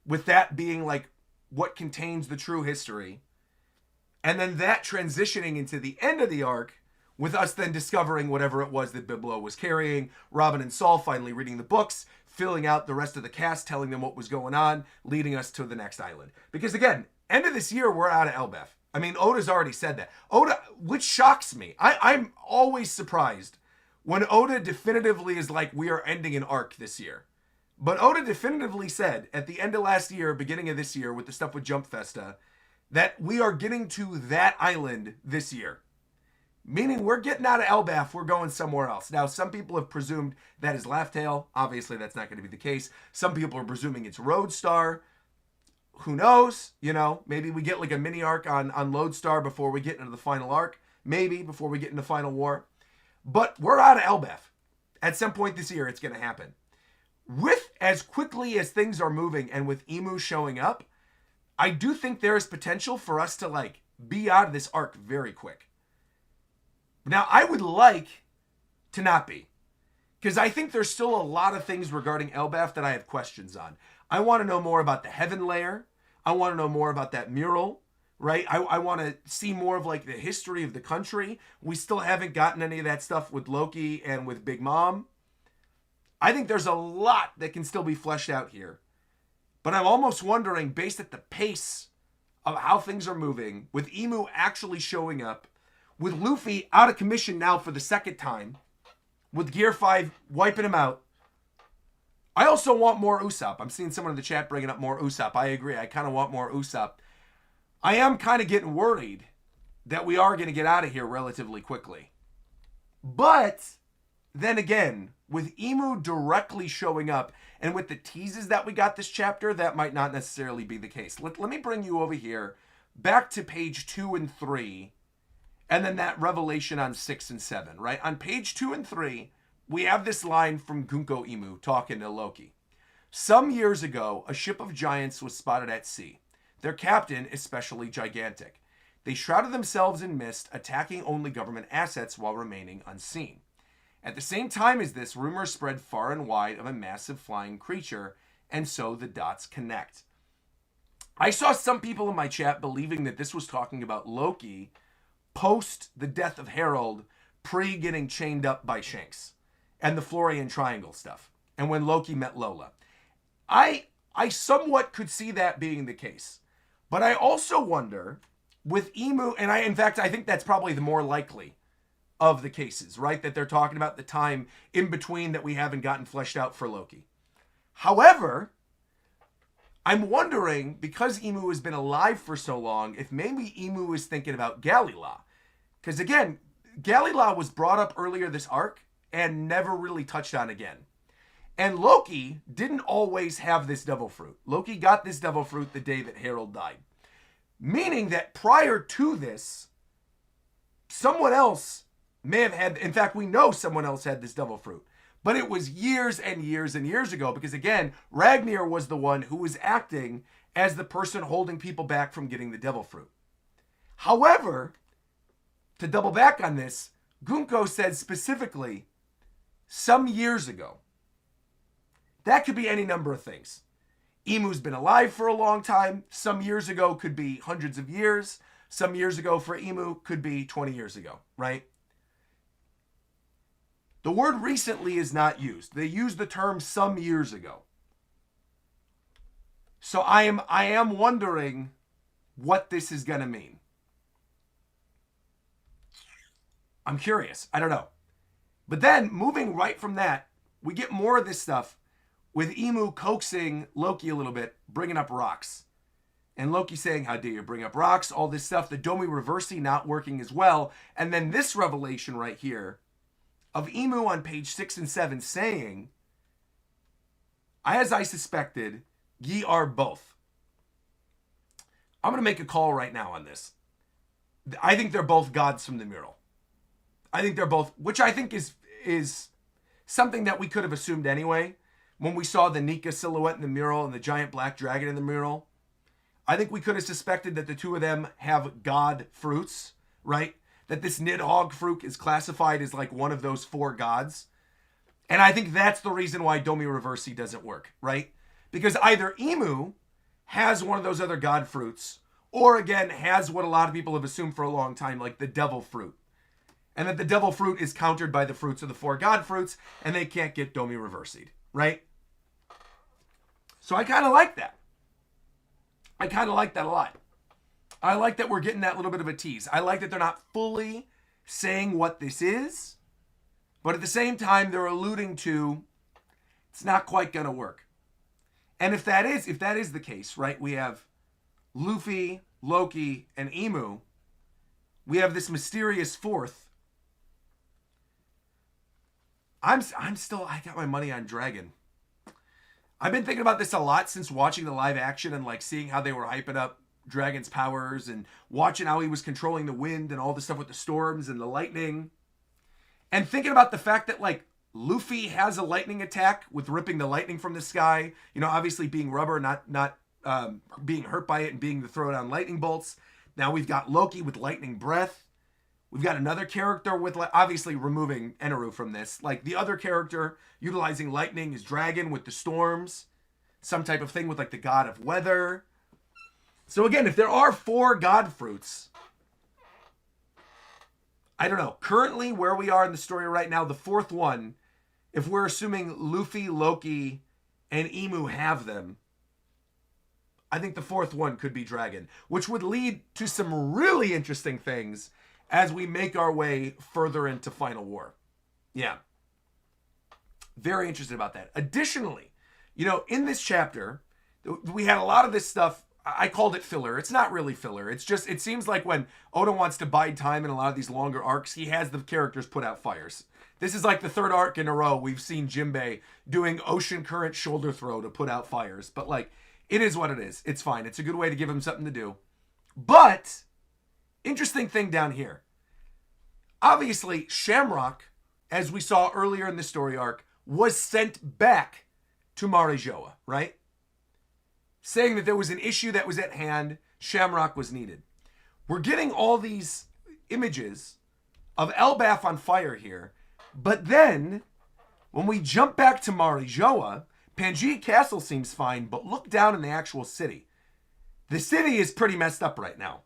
with that being like what contains the true history. And then that transitioning into the end of the arc, with us then discovering whatever it was that Biblo was carrying, Robin and Saul finally reading the books, filling out the rest of the cast, telling them what was going on, leading us to the next island. Because again, end of this year, we're out of Elbaf. I mean, Oda's already said that. Oda, which shocks me. I'm always surprised when Oda definitively is like, we are ending an arc this year. But Oda definitively said at the end of last year, beginning of this year, with the stuff with Jump Festa, that we are getting to that island this year. Meaning we're getting out of Elbaf, we're going somewhere else. Now, some people have presumed that is Laugh Tale. Obviously, that's not going to be the case. Some people are presuming it's Roadstar. Who knows? Maybe we get like a mini arc on Lodestar before we get into the final arc. Maybe before we get into Final War. But we're out of Elbaf. At some point this year, it's going to happen. With as quickly as things are moving and with Emu showing up, I do think there is potential for us to be out of this arc very quick. Now, I would like to not be, because I think there's still a lot of things regarding Elbaf that I have questions on. I want to know more about the Heaven Layer. I want to know more about that mural, right? I want to see more of the history of the country. We still haven't gotten any of that stuff with Loki and with Big Mom. I think there's a lot that can still be fleshed out here. But I'm almost wondering, based at the pace of how things are moving, with Emu actually showing up, with Luffy out of commission now for the second time, with Gear 5 wiping him out. I also want more Usopp. I'm seeing someone in the chat bringing up more Usopp. I agree. I kind of want more Usopp. I am kind of getting worried that we are going to get out of here relatively quickly. But then again, with Emu directly showing up and with the teases that we got this chapter, that might not necessarily be the case. Let me bring you over here back to page 2 and 3, and then that revelation on 6 and 7, right? On page 2 and 3, we have this line from Gunko Emu talking to Loki. Some years ago, a ship of giants was spotted at sea. Their captain especially gigantic. They shrouded themselves in mist, attacking only government assets while remaining unseen. At the same time as this, rumors spread far and wide of a massive flying creature, and so the dots connect. I saw some people in my chat believing that this was talking about Loki post the death of Harold, pre getting chained up by Shanks, and the Florian Triangle stuff, and when Loki met Lola. I somewhat could see that being the case. But I also wonder, with Emu, and in fact, I think that's probably the more likely of the cases, right? That they're talking about the time in between that we haven't gotten fleshed out for Loki. However, I'm wondering, because Emu has been alive for so long, if maybe Emu is thinking about Galila. Because again, Galila was brought up earlier this arc and never really touched on again. And Loki didn't always have this devil fruit. Loki got this devil fruit the day that Harold died. Meaning that prior to this, someone else may have had, in fact, we know someone else had this devil fruit. But it was years and years and years ago, because again, Ragnar was the one who was acting as the person holding people back from getting the devil fruit. However, to double back on this, Gunko said specifically, some years ago. That could be any number of things. Emu's been alive for a long time. Some years ago could be hundreds of years. Some years ago for Emu could be 20 years ago, right? The word recently is not used. They use the term some years ago. So I am wondering what this is going to mean. I'm curious. I don't know. But then moving right from that, we get more of this stuff with Emu coaxing Loki a little bit, bringing up rocks. And Loki saying, how dare you bring up rocks, all this stuff, the Domi Reversi not working as well. And then this revelation right here of Emu on page 6 and 7 saying, as I suspected, ye are both. I'm going to make a call right now on this. I think they're both gods from the mural. I think they're both, which I think is something that we could have assumed anyway. When we saw the Nika silhouette in the mural and the giant black dragon in the mural, I think we could have suspected that the two of them have god fruits, right? That this Nidhogg fruit is classified as like one of those 4 gods. And I think that's the reason why Domi Reversi doesn't work, right? Because either Emu has one of those other god fruits, or again, has what a lot of people have assumed for a long time, like the devil fruit. And that the devil fruit is countered by the fruits of the 4 god fruits, and they can't get Domi Reversi'd, right? So I kind of like that. I kind of like that a lot. I like that we're getting that little bit of a tease. I like that they're not fully saying what this is, but at the same time, they're alluding to it's not quite going to work. And if that is the case, right, we have Luffy, Loki, and Emu. We have this mysterious 4th. I got my money on Dragon. I've been thinking about this a lot since watching the live action and like seeing how they were hyping up Dragon's powers and watching how he was controlling the wind and all the stuff with the storms and the lightning. And thinking about the fact that like Luffy has a lightning attack with ripping the lightning from the sky. You know, obviously being rubber, not being hurt by it and being the throw down lightning bolts. Now we've got Loki with lightning breath. We've got another character with, obviously removing Eneru from this. Like the other character utilizing lightning is Dragon with the storms. Some type of thing with like the god of weather. So again, if there are 4 god fruits, I don't know. Currently where we are in the story right now, the 4th one, if we're assuming Luffy, Loki, and Emu have them, I think the fourth one could be Dragon, which would lead to some really interesting things as we make our way further into Final War. Yeah. Very interested about that. Additionally, in this chapter, we had a lot of this stuff. I called it filler. It's not really filler. It's just, it seems like when Oda wants to bide time in a lot of these longer arcs, he has the characters put out fires. This is like the third arc in a row we've seen Jinbei doing ocean current shoulder throw to put out fires. But like, it is what it is. It's fine. It's a good way to give him something to do. But, interesting thing down here. Obviously, Shamrock, as we saw earlier in the story arc, was sent back to Marijoa, right? Saying that there was an issue that was at hand, Shamrock was needed. We're getting all these images of Elbaf on fire here, but then, when we jump back to Marijoa, Pangaea Castle seems fine, but look down in the actual city. The city is pretty messed up right now.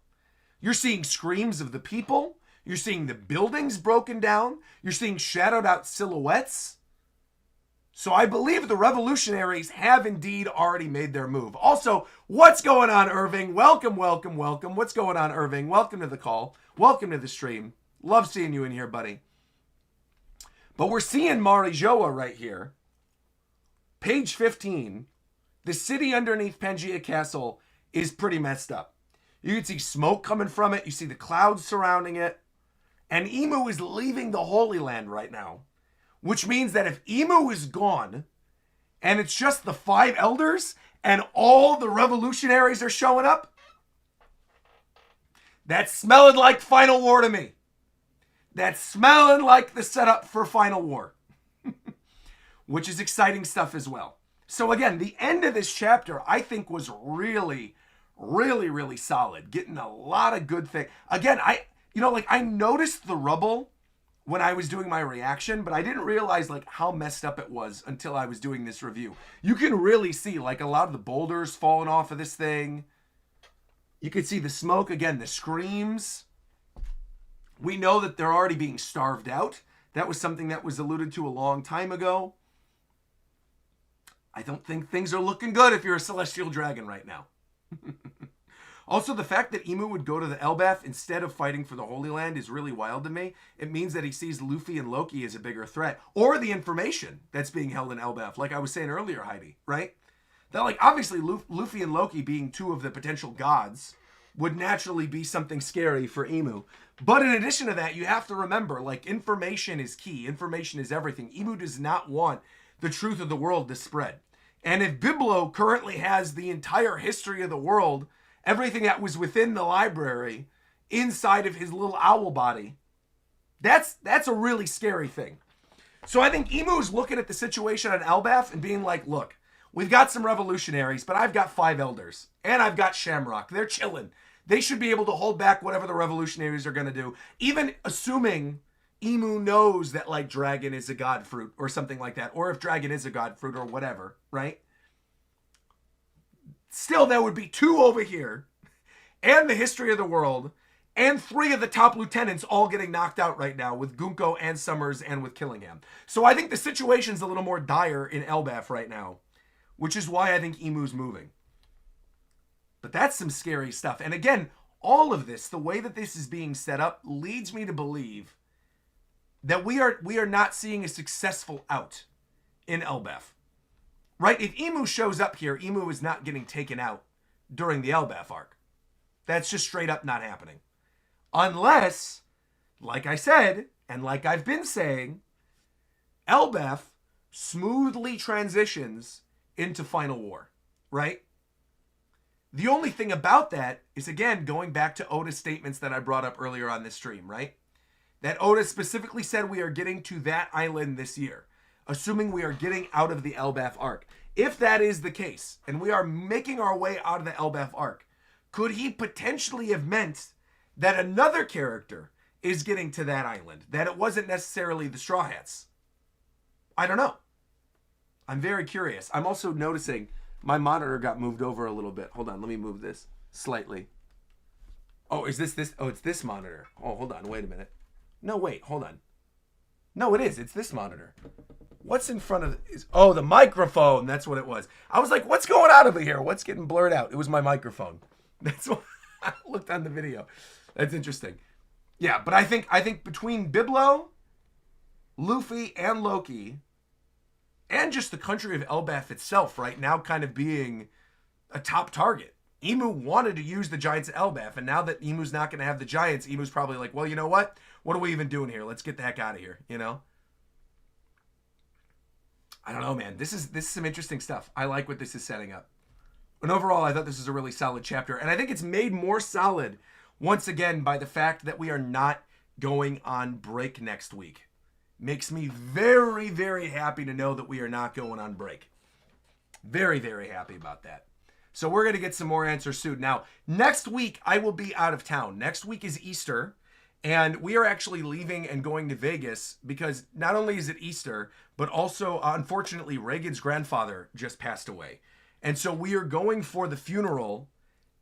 You're seeing screams of the people, you're seeing the buildings broken down, you're seeing shadowed out silhouettes. So I believe the revolutionaries have indeed already made their move. Also, what's going on, Irving? Welcome, welcome, welcome. What's going on, Irving? Welcome to the call. Welcome to the stream. Love seeing you in here, buddy. But we're seeing Marijoa right here. Page 15. The city underneath Pangaea Castle is pretty messed up. You can see smoke coming from it. You see the clouds surrounding it. And Imu is leaving the Holy Land right now. Which means that if Imu is gone, and it's just the 5 elders, and all the revolutionaries are showing up, that's smelling like Final War to me. That's smelling like the setup for Final War. Which is exciting stuff as well. So again, the end of this chapter, I think, was really, really, really solid. Getting a lot of good things. Again, I noticed the rubble when I was doing my reaction, but I didn't realize like how messed up it was until I was doing this review. You can really see like a lot of the boulders falling off of this thing. You can see the smoke, again, the screams. We know that they're already being starved out. That was something that was alluded to a long time ago. I don't think things are looking good if you're a celestial dragon right now. Also, the fact that Imu would go to the Elbaf instead of fighting for the Holy Land is really wild to me. It means that he sees Luffy and Loki as a bigger threat. Or the information that's being held in Elbaf, like I was saying earlier, Heidi, right? That, like, obviously Luffy and Loki being 2 of the potential gods would naturally be something scary for Imu. But in addition to that, you have to remember, like, information is key. Information is everything. Imu does not want the truth of the world to spread. And if Biblo currently has the entire history of the world, everything that was within the library, inside of his little owl body, that's a really scary thing. So I think Imu is looking at the situation on Elbaf and being like, look, we've got some revolutionaries, but I've got 5 elders. And I've got Shamrock. They're chilling. They should be able to hold back whatever the revolutionaries are going to do. Even assuming Imu knows that, like, dragon is a god fruit or something like that. Or if dragon is a god fruit or whatever, right? Still, there would be 2 over here. And the history of the world. And 3 of the top lieutenants all getting knocked out right now with Gunko and Summers and with Killingham. So I think the situation's a little more dire in Elbaf right now. Which is why I think Imu's moving. But that's some scary stuff. And again, all of this, the way that this is being set up, leads me to believe that we are not seeing a successful out in Elbaf. Right? If Imu shows up here, Imu is not getting taken out during the Elbaf arc. That's just straight up not happening. Unless, like I said, and like I've been saying, Elbaf smoothly transitions into Final War. Right? The only thing about that is, again, going back to Oda's statements that I brought up earlier on this stream, right? That Oda specifically said we are getting to that island this year, assuming we are getting out of the Elbaf arc. If that is the case, and we are making our way out of the Elbaf arc, could he potentially have meant that another character is getting to that island? That it wasn't necessarily the Straw Hats? I don't know. I'm very curious. I'm also noticing my monitor got moved over a little bit. Hold on, let me move this slightly. Oh, is this? Oh, it's this monitor. Oh, hold on, wait a minute. No, wait, hold on. No, it is. It's this monitor. What's in front of oh, the microphone. That's what it was. I was like, what's going on over here? What's getting blurred out? It was my microphone. That's what I looked on the video. That's interesting. Yeah, but I think between Biblo, Luffy, and Loki, and just the country of Elbaf itself right now kind of being a top target. Emu wanted to use the Giants of Elbaf, and now that Emu's not going to have the Giants, Emu's probably like, well, you know what? What are we even doing here? Let's get the heck out of here, you know? I don't know, man. This is some interesting stuff. I like what this is setting up. And overall, I thought this is a really solid chapter. And I think it's made more solid, once again, by the fact that we are not going on break next week. Makes me very, very happy to know that we are not going on break. Very, very happy about that. So we're going to get some more answers soon. Now, next week, I will be out of town. Next week is Easter. And we are actually leaving and going to Vegas because not only is it Easter, but also, unfortunately, Reagan's grandfather just passed away. And so we are going for the funeral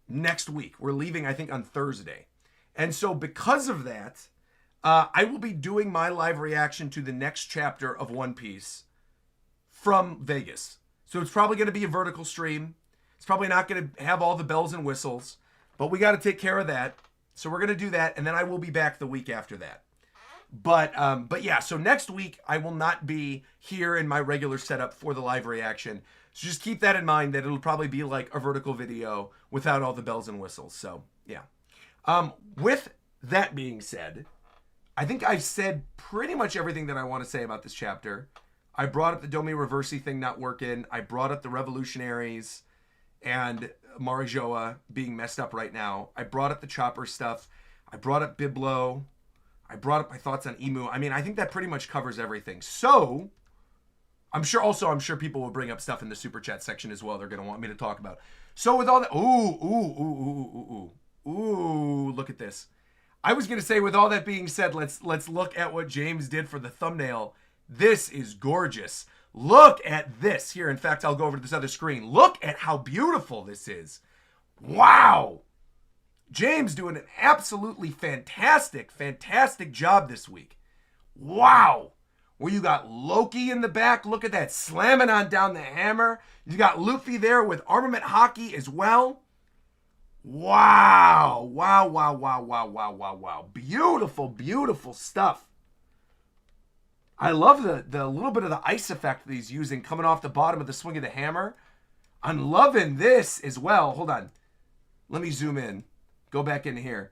next week. We're leaving, I think, on Thursday. And so because of that, I will be doing my live reaction to the next chapter of One Piece from Vegas. So it's probably going to be a vertical stream. It's probably not going to have all the bells and whistles, but we got to take care of that. So we're going to do that, and then I will be back the week after that. But yeah, so next week I will not be here in my regular setup for the live reaction. So just keep that in mind that it'll probably be like a vertical video without all the bells and whistles. So yeah. With that being said, I think I've said pretty much everything that I want to say about this chapter. I brought up the Domi Reversi thing not working. I brought up the revolutionaries and Marijoa being messed up right now. I brought up the Chopper stuff. I brought up Biblo. I brought up my thoughts on Emu. I mean, I think that pretty much covers everything. So, I'm sure people will bring up stuff in the super chat section as well they're going to want me to talk about. So with all that, ooh, look at this. I was going to say, with all that being said, let's look at what James did for the thumbnail. This is gorgeous. Look at this here. In fact, I'll go over to this other screen. Look at how beautiful this is. Wow. James doing an absolutely fantastic job this week. Wow. Where you got Loki in the back. Look at that. Slamming on down the hammer. You got Luffy there with armament hockey as well. Wow. Wow. Beautiful stuff. I love the little bit of the ice effect that he's using coming off the bottom of the swing of the hammer. I'm loving this as well. Hold on. Let me zoom in. Go back in here.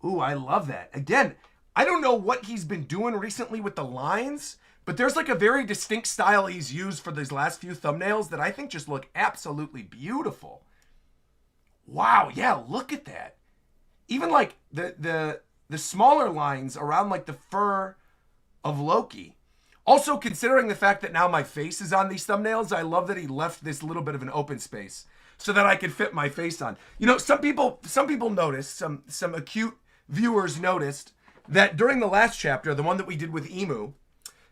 Ooh, I love that. Again, I don't know what he's been doing recently with the lines, but there's like a very distinct style he's used for these last few thumbnails that I think just look absolutely beautiful. Wow, yeah, look at that. Even like the smaller lines around like the fur of Loki. Also, considering the fact that now my face is on these thumbnails, I love that he left this little bit of an open space so that I could fit my face on. You know, some people noticed, some acute viewers noticed that during the last chapter, the one that we did with Emu,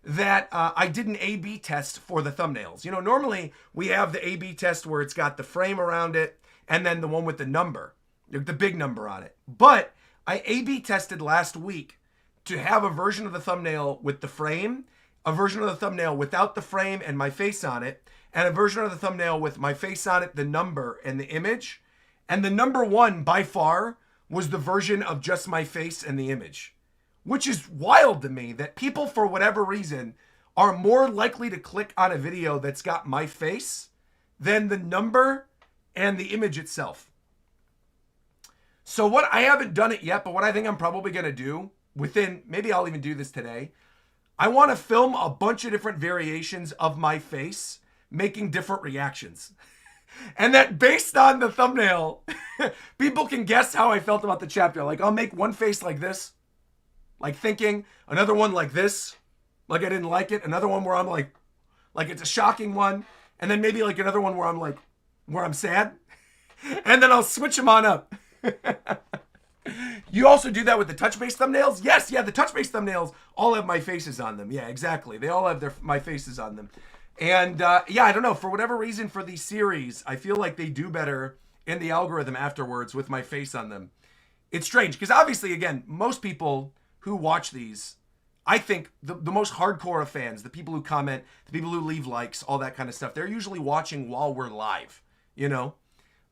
that I did an A/B test for the thumbnails. You know, normally we have the A/B test where it's got the frame around it and then the one with the number, the big number on it. But I A/B tested last week to have a version of the thumbnail with the frame, a version of the thumbnail without the frame and my face on it, and a version of the thumbnail with my face on it, the number, and the image. And the number one, by far, was the version of just my face and the image. Which is wild to me that people, for whatever reason, are more likely to click on a video that's got my face than the number and the image itself. So what, I haven't done it yet, but what I think I'm probably going to do within, maybe I'll even do this today. I want to film a bunch of different variations of my face making different reactions. And that based on the thumbnail, people can guess how I felt about the chapter. Like I'll make one face like this, like thinking, another one like this, like I didn't like it, another one where I'm like it's a shocking one, and then maybe like another one where I'm like, where I'm sad, and then I'll switch them on up. You also do that with the touch-based thumbnails? Yes, yeah, the touch-based thumbnails all have my faces on them. Yeah, exactly. They all have my faces on them. And yeah, I don't know, for whatever reason for these series, I feel like they do better in the algorithm afterwards with my face on them. It's strange, because obviously, again, most people who watch these, I think the most hardcore of fans, the people who comment, the people who leave likes, all that kind of stuff, they're usually watching while we're live, you know?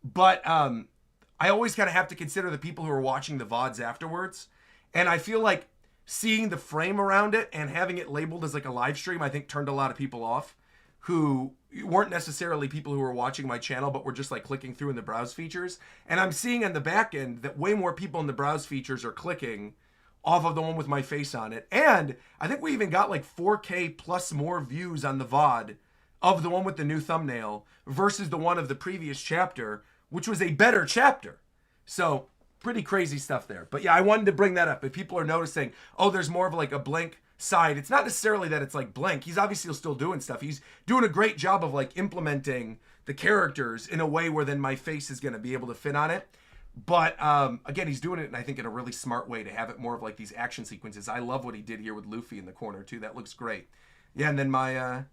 But I always kind of have to consider the people who are watching the VODs afterwards. And I feel like seeing the frame around it and having it labeled as like a live stream, I think turned a lot of people off who weren't necessarily people who were watching my channel, but were just like clicking through in the browse features. And I'm seeing on the back end that way more people in the browse features are clicking off of the one with my face on it. And I think we even got like 4K plus more views on the VOD of the one with the new thumbnail versus the one of the previous chapter, which was a better chapter. So pretty crazy stuff there. But yeah, I wanted to bring that up. If people are noticing, oh, there's more of like a blank side, it's not necessarily that it's like blank. He's obviously still doing stuff. He's doing a great job of like implementing the characters in a way where then my face is going to be able to fit on it. But again, he's doing it, and I think in a really smart way to have it more of like these action sequences. I love what he did here with Luffy in the corner too. That looks great. Yeah, and then my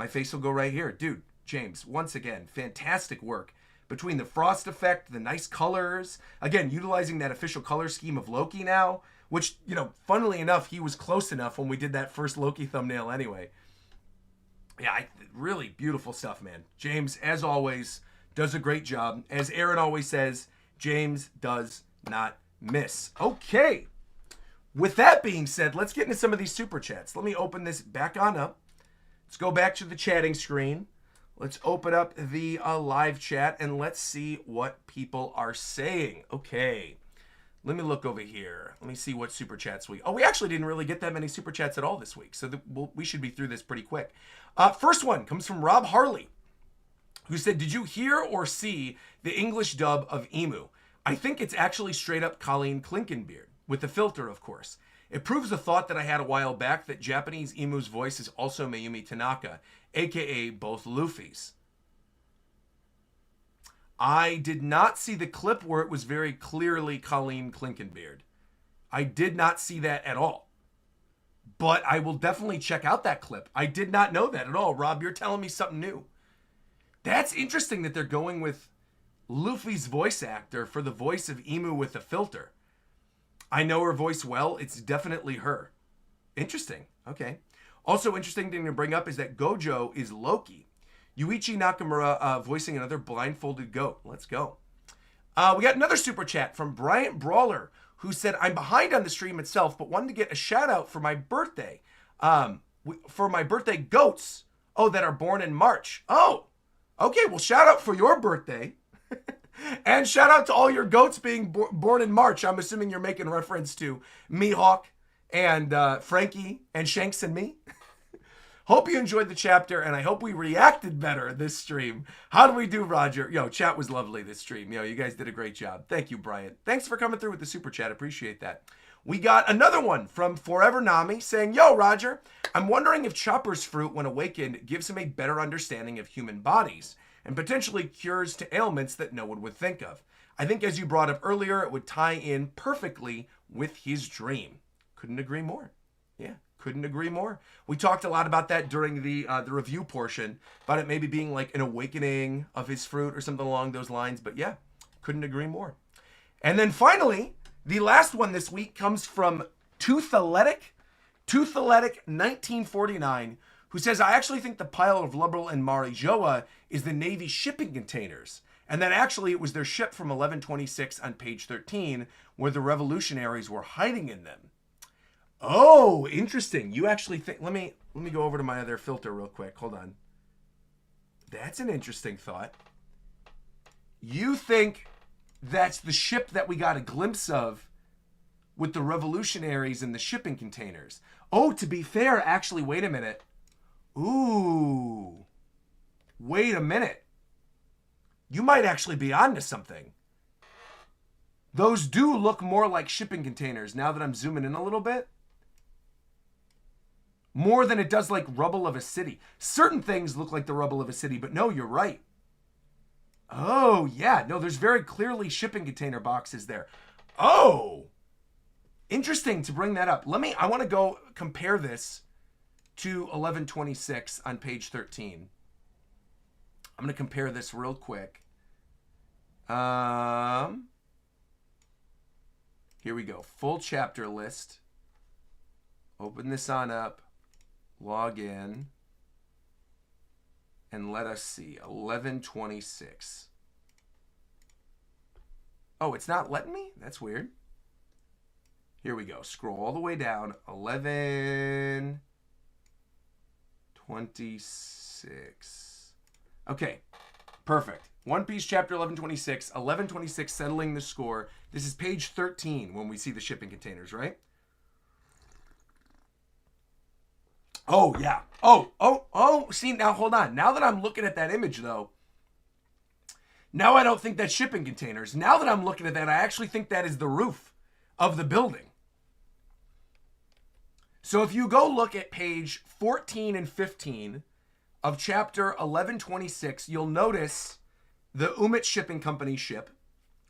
face will go right here. Dude, James, once again, fantastic work. Between the frost effect, the nice colors, again, utilizing that official color scheme of Loki now, which, you know, funnily enough, he was close enough when we did that first Loki thumbnail anyway. Yeah, really beautiful stuff, man. James, as always, does a great job. As Aaron always says, James does not miss. Okay. With that being said, let's get into some of these super chats. Let me open this back on up. Let's go back to the chatting screen. Let's open up the live chat and let's see what people are saying. Okay. Let me look over here. Let me see what super chats we... Oh, we actually didn't really get that many super chats at all this week, so we should be through this pretty quick. First one comes from Rob Harley, who said, did you hear or see the English dub of Emu? I think it's actually straight up Colleen Clinkenbeard, with the filter, of course. It proves a thought that I had a while back that Japanese Emu's voice is also Mayumi Tanaka, aka both Luffy's. I did not see the clip where it was very clearly Colleen Clinkenbeard. I did not see that at all. But I will definitely check out that clip. I did not know that at all. Rob, you're telling me something new. That's interesting that they're going with Luffy's voice actor for the voice of Emu with the filter. I know her voice well. It's definitely her. Interesting. Okay. Also interesting thing to bring up is that Gojo is Loki. Yuichi Nakamura voicing another blindfolded goat. Let's go. We got another super chat from Bryant Brawler, who said, I'm behind on the stream itself, but wanted to get a shout out for my birthday. For my birthday goats. Oh, that are born in March. Oh, okay. Well, shout out for your birthday. And shout out to all your goats being born in March. I'm assuming you're making reference to Mihawk and Frankie and Shanks and me. Hope you enjoyed the chapter, and I hope we reacted better this stream. How do we do, Roger? Yo, chat was lovely this stream. Yo, you guys did a great job. Thank you, Brian. Thanks for coming through with the super chat. Appreciate that. We got another one from Forever Nami saying, yo, Roger, I'm wondering if Chopper's fruit, when awakened, gives him a better understanding of human bodies and potentially cures to ailments that no one would think of. I think, as you brought up earlier, it would tie in perfectly with his dream. Couldn't agree more. Yeah. Couldn't agree more. We talked a lot about that during the review portion, about it maybe being like an awakening of his fruit or something along those lines. But yeah, couldn't agree more. And then finally, the last one this week comes from Toothaletic 1949, who says, I actually think the pile of Lubberl and Marijoa is the Navy shipping containers. And that actually it was their ship from 1126 on page 13, where the revolutionaries were hiding in them. Oh, interesting. You actually think... Let me go over to my other filter real quick. Hold on. That's an interesting thought. You think that's the ship that we got a glimpse of with the revolutionaries and the shipping containers. Oh, to be fair, actually, wait a minute. Ooh. Wait a minute. You might actually be onto something. Those do look more like shipping containers now that I'm zooming in a little bit. More than it does like rubble of a city. Certain things look like the rubble of a city, but no, you're right. Oh, yeah. No, there's very clearly shipping container boxes there. Oh, interesting to bring that up. I want to go compare this to 1126 on page 13. I'm going to compare this real quick. Here we go. Full chapter list. Open this on up. Log in. And let us see. 11:26. Oh, it's not letting me? That's weird. Here we go. Scroll all the way down. 11:26. Okay. Perfect. One Piece chapter 11:26. 11:26 settling the score. This is page 13 when we see the shipping containers, right? Oh, yeah. Oh. See, now hold on. Now that I'm looking at that image, though, now I don't think that's shipping containers. Now that I'm looking at that, I actually think that is the roof of the building. So if you go look at page 14 and 15 of chapter 11:26, you'll notice the Umit Shipping Company ship,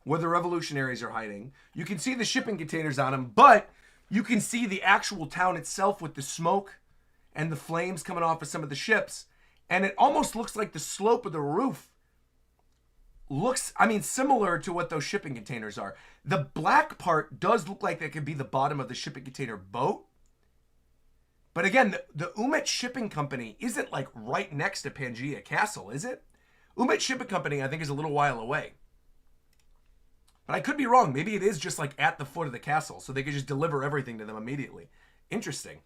where the revolutionaries are hiding. You can see the shipping containers on them, but you can see the actual town itself with the smoke and the flames coming off of some of the ships. And it almost looks like the slope of the roof looks, similar to what those shipping containers are. The black part does look like that could be the bottom of the shipping container boat. But again, the Umit Shipping Company isn't like right next to Pangaea Castle, is it? Umit Shipping Company, I think, is a little while away. But I could be wrong. Maybe it is just like at the foot of the castle, so they could just deliver everything to them immediately. Interesting.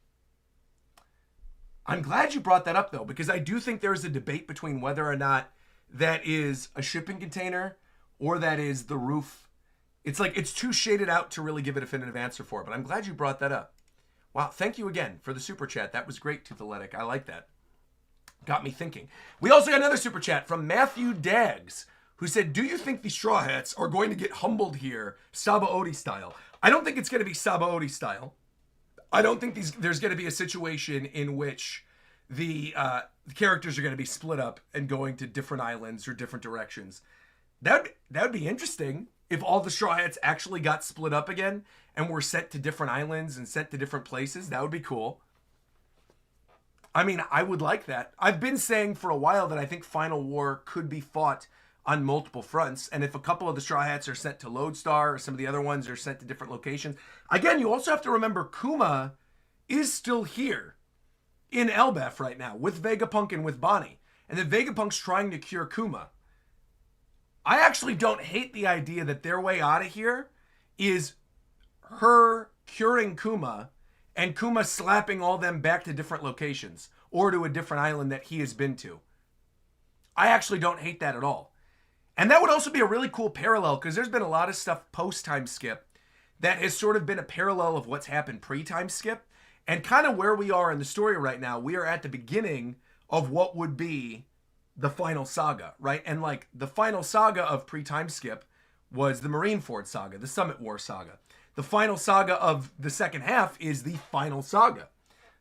I'm glad you brought that up, though, because I do think there's a debate between whether or not that is a shipping container or that is the roof. It's like it's too shaded out to really give a definitive answer for it, but I'm glad you brought that up. Wow, thank you again for the super chat. That was great, Toothaletic. I like that. Got me thinking. We also got another super chat from Matthew Daggs, who said, do you think the Straw Hats are going to get humbled here, Sabaody style? I don't think it's going to be Sabaody style. I don't think there's going to be a situation in which the characters are going to be split up and going to different islands or different directions. That would be interesting if all the Straw Hats actually got split up again and were sent to different islands and sent to different places. That would be cool. I would like that. I've been saying for a while that I think Final War could be fought on multiple fronts. And if a couple of the Straw Hats are sent to Lodestar or some of the other ones are sent to different locations. Again, you also have to remember Kuma is still here in Elbaf right now with Vegapunk and with Bonnie. And that Vegapunk's trying to cure Kuma. I actually don't hate the idea that their way out of here is her curing Kuma and Kuma slapping all them back to different locations or to a different island that he has been to. I actually don't hate that at all. And that would also be a really cool parallel because there's been a lot of stuff post-time skip that has sort of been a parallel of what's happened pre-time skip. And kind of where we are in the story right now, we are at the beginning of what would be the final saga, right? And like the final saga of pre-time skip was the Marineford saga, the Summit War saga. The final saga of the second half is the final saga.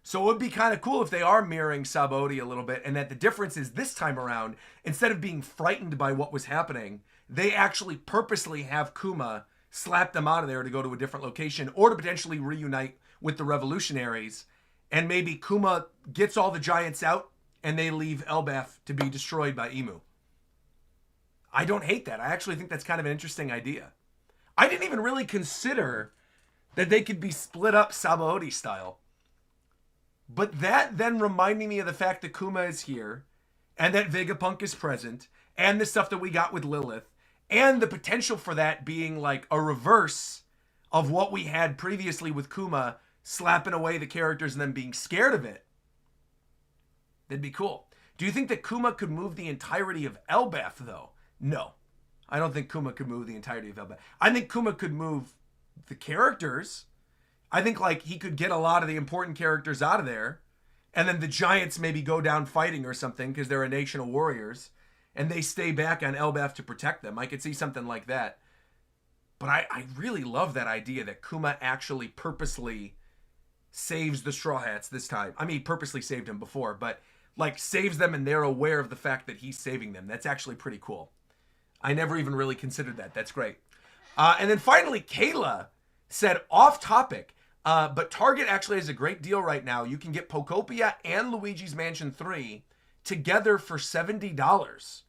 So it would be kind of cool if they are mirroring Sabaody a little bit, and that the difference is this time around, instead of being frightened by what was happening, they actually purposely have Kuma slap them out of there to go to a different location or to potentially reunite with the revolutionaries. And maybe Kuma gets all the giants out and they leave Elbaf to be destroyed by Emu. I don't hate that. I actually think that's kind of an interesting idea. I didn't even really consider that they could be split up Sabaody style. But that then reminding me of the fact that Kuma is here and that Vegapunk is present and the stuff that we got with Lilith and the potential for that being like a reverse of what we had previously with Kuma slapping away the characters and then being scared of it. That'd be cool. Do you think that Kuma could move the entirety of Elbaf though? No. I don't think Kuma could move the entirety of Elbaf. I think Kuma could move the characters. I think like he could get a lot of the important characters out of there, and then the giants maybe go down fighting or something because they're a nation of warriors and they stay back on Elbaf to protect them. I could see something like that. But I really love that idea that Kuma actually purposely saves the Straw Hats this time. I mean, purposely saved them before, but like saves them and they're aware of the fact that he's saving them. That's actually pretty cool. I never even really considered that. That's great. And then finally, Kayla said, off topic, but Target actually has a great deal right now. You can get Pokopia and Luigi's Mansion 3 together for $70.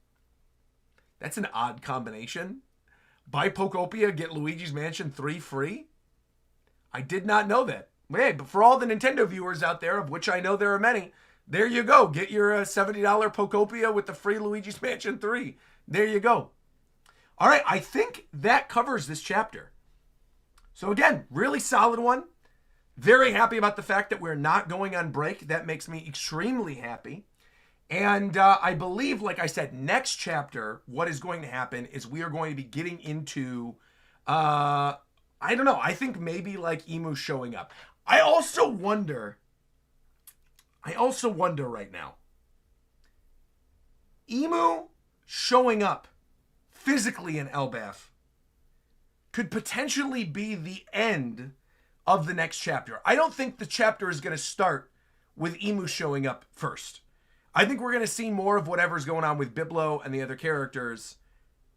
That's an odd combination. Buy Pokopia, get Luigi's Mansion 3 free? I did not know that. Hey, but for all the Nintendo viewers out there, of which I know there are many, there you go. Get your $70 Pokopia with the free Luigi's Mansion 3. There you go. All right, I think that covers this chapter. So again, really solid one. Very happy about the fact that we're not going on break. That makes me extremely happy. And I believe, like I said, next chapter, what is going to happen is we are going to be getting into, I don't know, I think maybe like Emu showing up. I also wonder right now, Emu showing up physically in Elbaf could potentially be the end of the next chapter. I don't think the chapter is going to start with Emu showing up first. I think we're going to see more of whatever's going on with Biblo and the other characters,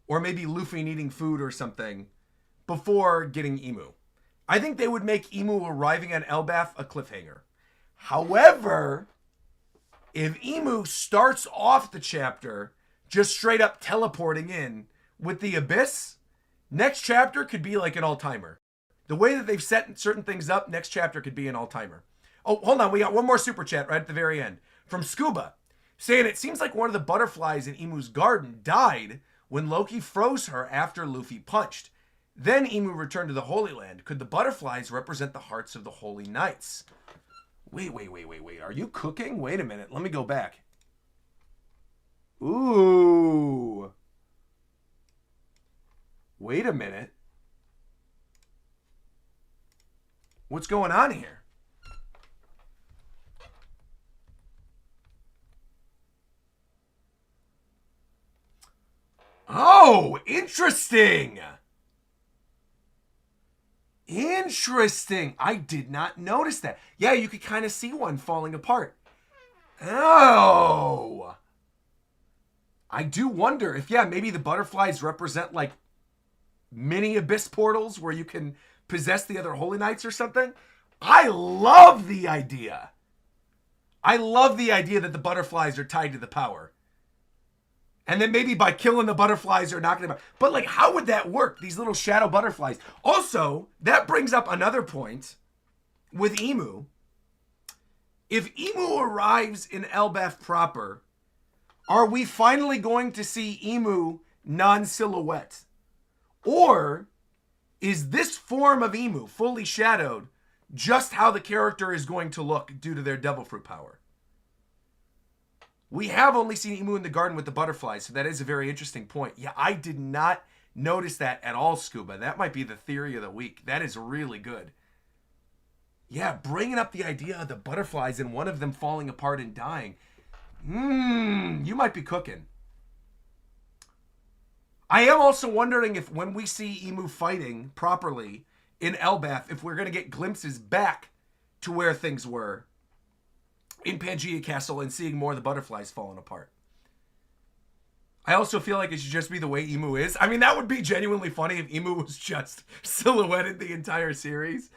or maybe Luffy needing food or something, before getting Emu. I think they would make Emu arriving on Elbaf a cliffhanger. However, if Emu starts off the chapter just straight up teleporting in with the Abyss, next chapter could be like an all-timer. The way that they've set certain things up, next chapter could be an all-timer. Oh, hold on. We got one more super chat right at the very end. From Scuba, saying it seems like one of the butterflies in Emu's garden died when Loki froze her after Luffy punched. Then Emu returned to the Holy Land. Could the butterflies represent the hearts of the Holy Knights? Wait. Are you cooking? Wait a minute. Let me go back. Ooh. Wait a minute. What's going on here? Oh, interesting. Interesting. I did not notice that. Yeah, you could kind of see one falling apart. Oh. I do wonder if, yeah, maybe the butterflies represent like mini abyss portals where you can possess the other Holy Knights or something. I love the idea. I love the idea that the butterflies are tied to the power. And then maybe by killing the butterflies or knocking them out. But like, how would that work? These little shadow butterflies. Also, that brings up another point with Emu. If Emu arrives in Elbaf proper, are we finally going to see Emu non-silhouette? Or is this form of Emu, fully shadowed, just how the character is going to look due to their devil fruit power? We have only seen Emu in the garden with the butterflies, so that is a very interesting point. Yeah, I did not notice that at all, Scuba. That might be the theory of the week. That is really good. Yeah, bringing up the idea of the butterflies and one of them falling apart and dying. You might be cooking. I am also wondering if when we see Emu fighting properly in Elbaf, if we're going to get glimpses back to where things were in Pangaea Castle and seeing more of the butterflies falling apart. I also feel like it should just be the way Emu is. I mean, that would be genuinely funny if Emu was just silhouetted the entire series.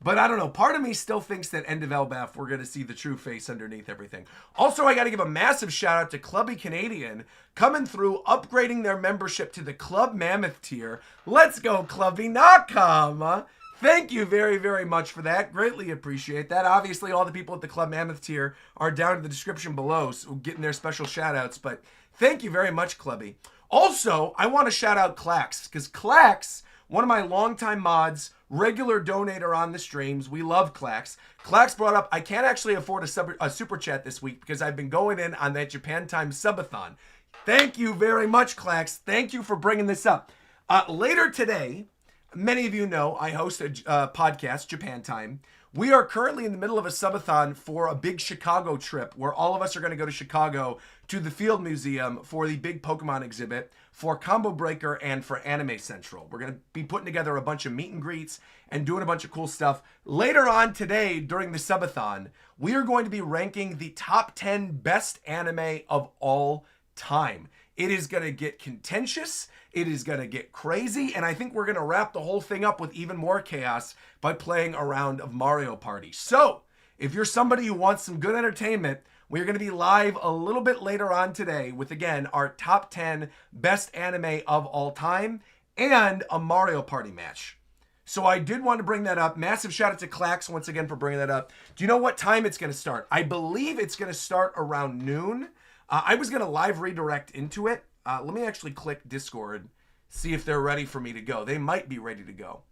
But I don't know. Part of me still thinks that end of Elbaf, we're going to see the true face underneath everything. Also, I got to give a massive shout out to Clubby Canadian coming through, upgrading their membership to the Club Mammoth tier. Let's go, Clubby Nakam. Thank you very, very much for that. Greatly appreciate that. Obviously, all the people at the Club Mammoth tier are down in the description below, so getting their special shout-outs. But thank you very much, Clubby. Also, I want to shout out Clax, because Clax, one of my longtime mods, regular donator on the streams. We love Clax. Clax brought up, I can't actually afford a super chat this week because I've been going in on that Japan Time subathon. Thank you very much, Clax. Thank you for bringing this up. Later today, many of you know I host a podcast, Japan Time. We are currently in the middle of a subathon for a big Chicago trip where all of us are going to go to Chicago to the Field Museum for the big Pokemon exhibit, for Combo Breaker, and for Anime Central. We're going to be putting together a bunch of meet and greets and doing a bunch of cool stuff. Later on today, during the subathon, we are going to be ranking the top 10 best anime of all time. It is going to get contentious. It is going to get crazy. And I think we're going to wrap the whole thing up with even more chaos by playing a round of Mario Party. So if you're somebody who wants some good entertainment, we're going to be live a little bit later on today with, again, our top 10 best anime of all time and a Mario Party match. So I did want to bring that up. Massive shout out to Clax once again for bringing that up. Do you know what time it's going to start? I believe it's going to start around noon. I was going to live redirect into it. Let me actually click Discord, see if they're ready for me to go. They might be ready to go.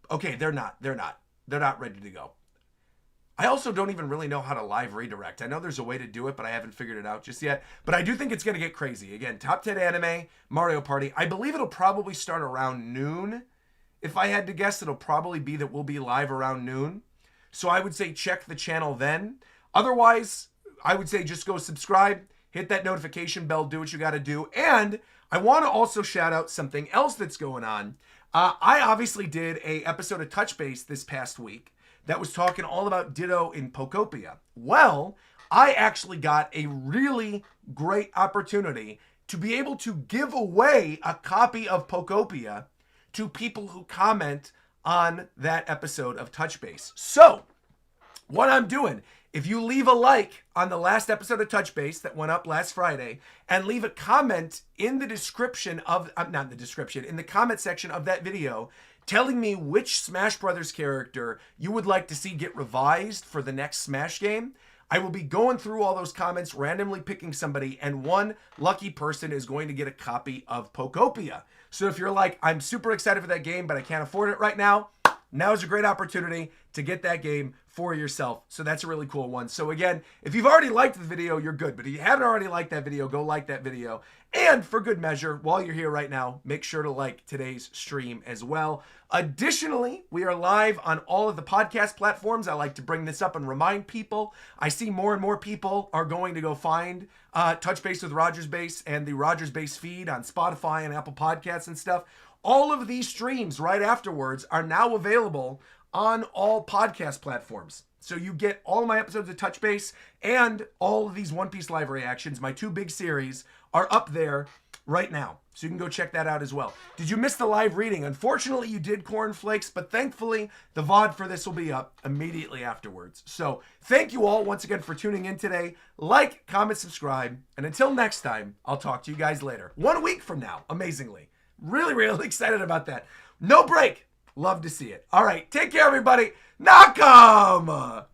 Okay, they're not. They're not ready to go. I also don't even really know how to live redirect. I know there's a way to do it, but I haven't figured it out just yet. But I do think it's going to get crazy. Again, Top 10 Anime, Mario Party. I believe it'll probably start around noon. If I had to guess, it'll probably be that we'll be live around noon. So I would say check the channel then. Otherwise, I would say just go subscribe, hit that notification bell, do what you got to do. And I want to also shout out something else that's going on. I obviously did a episode of Touch Base this past week that was talking all about Ditto in Pokopia. Well, I actually got a really great opportunity to be able to give away a copy of Pokopia to people who comment on that episode of Touch Base. So, what I'm doing, if you leave a like on the last episode of Touch Base that went up last Friday and leave a comment in the description of, not in the description, in the comment section of that video, telling me which Smash Brothers character you would like to see get revised for the next Smash game, I will be going through all those comments, randomly picking somebody, and one lucky person is going to get a copy of Pokopia. So if you're like, I'm super excited for that game, but I can't afford it right now, now is a great opportunity to get that game for yourself. So that's a really cool one. So again, if you've already liked the video, you're good. But if you haven't already liked that video, go like that video. And for good measure, while you're here right now, make sure to like today's stream as well. Additionally, we are live on all of the podcast platforms. I like to bring this up and remind people. I see more and more people are going to go find Touch Base with RogersBase and the RogersBase feed on Spotify and Apple Podcasts and stuff. All of these streams right afterwards are now available on all podcast platforms. So you get all of my episodes of Touch Base and all of these One Piece live reactions. My 2 big series are up there right now. So you can go check that out as well. Did you miss the live reading? Unfortunately, you did, Cornflakes, but thankfully, the VOD for this will be up immediately afterwards. So thank you all once again for tuning in today. Like, comment, subscribe, and until next time, I'll talk to you guys later. 1 week from now, amazingly. Really, really excited about that. No break. Love to see it. All right, take care, everybody. Nakam!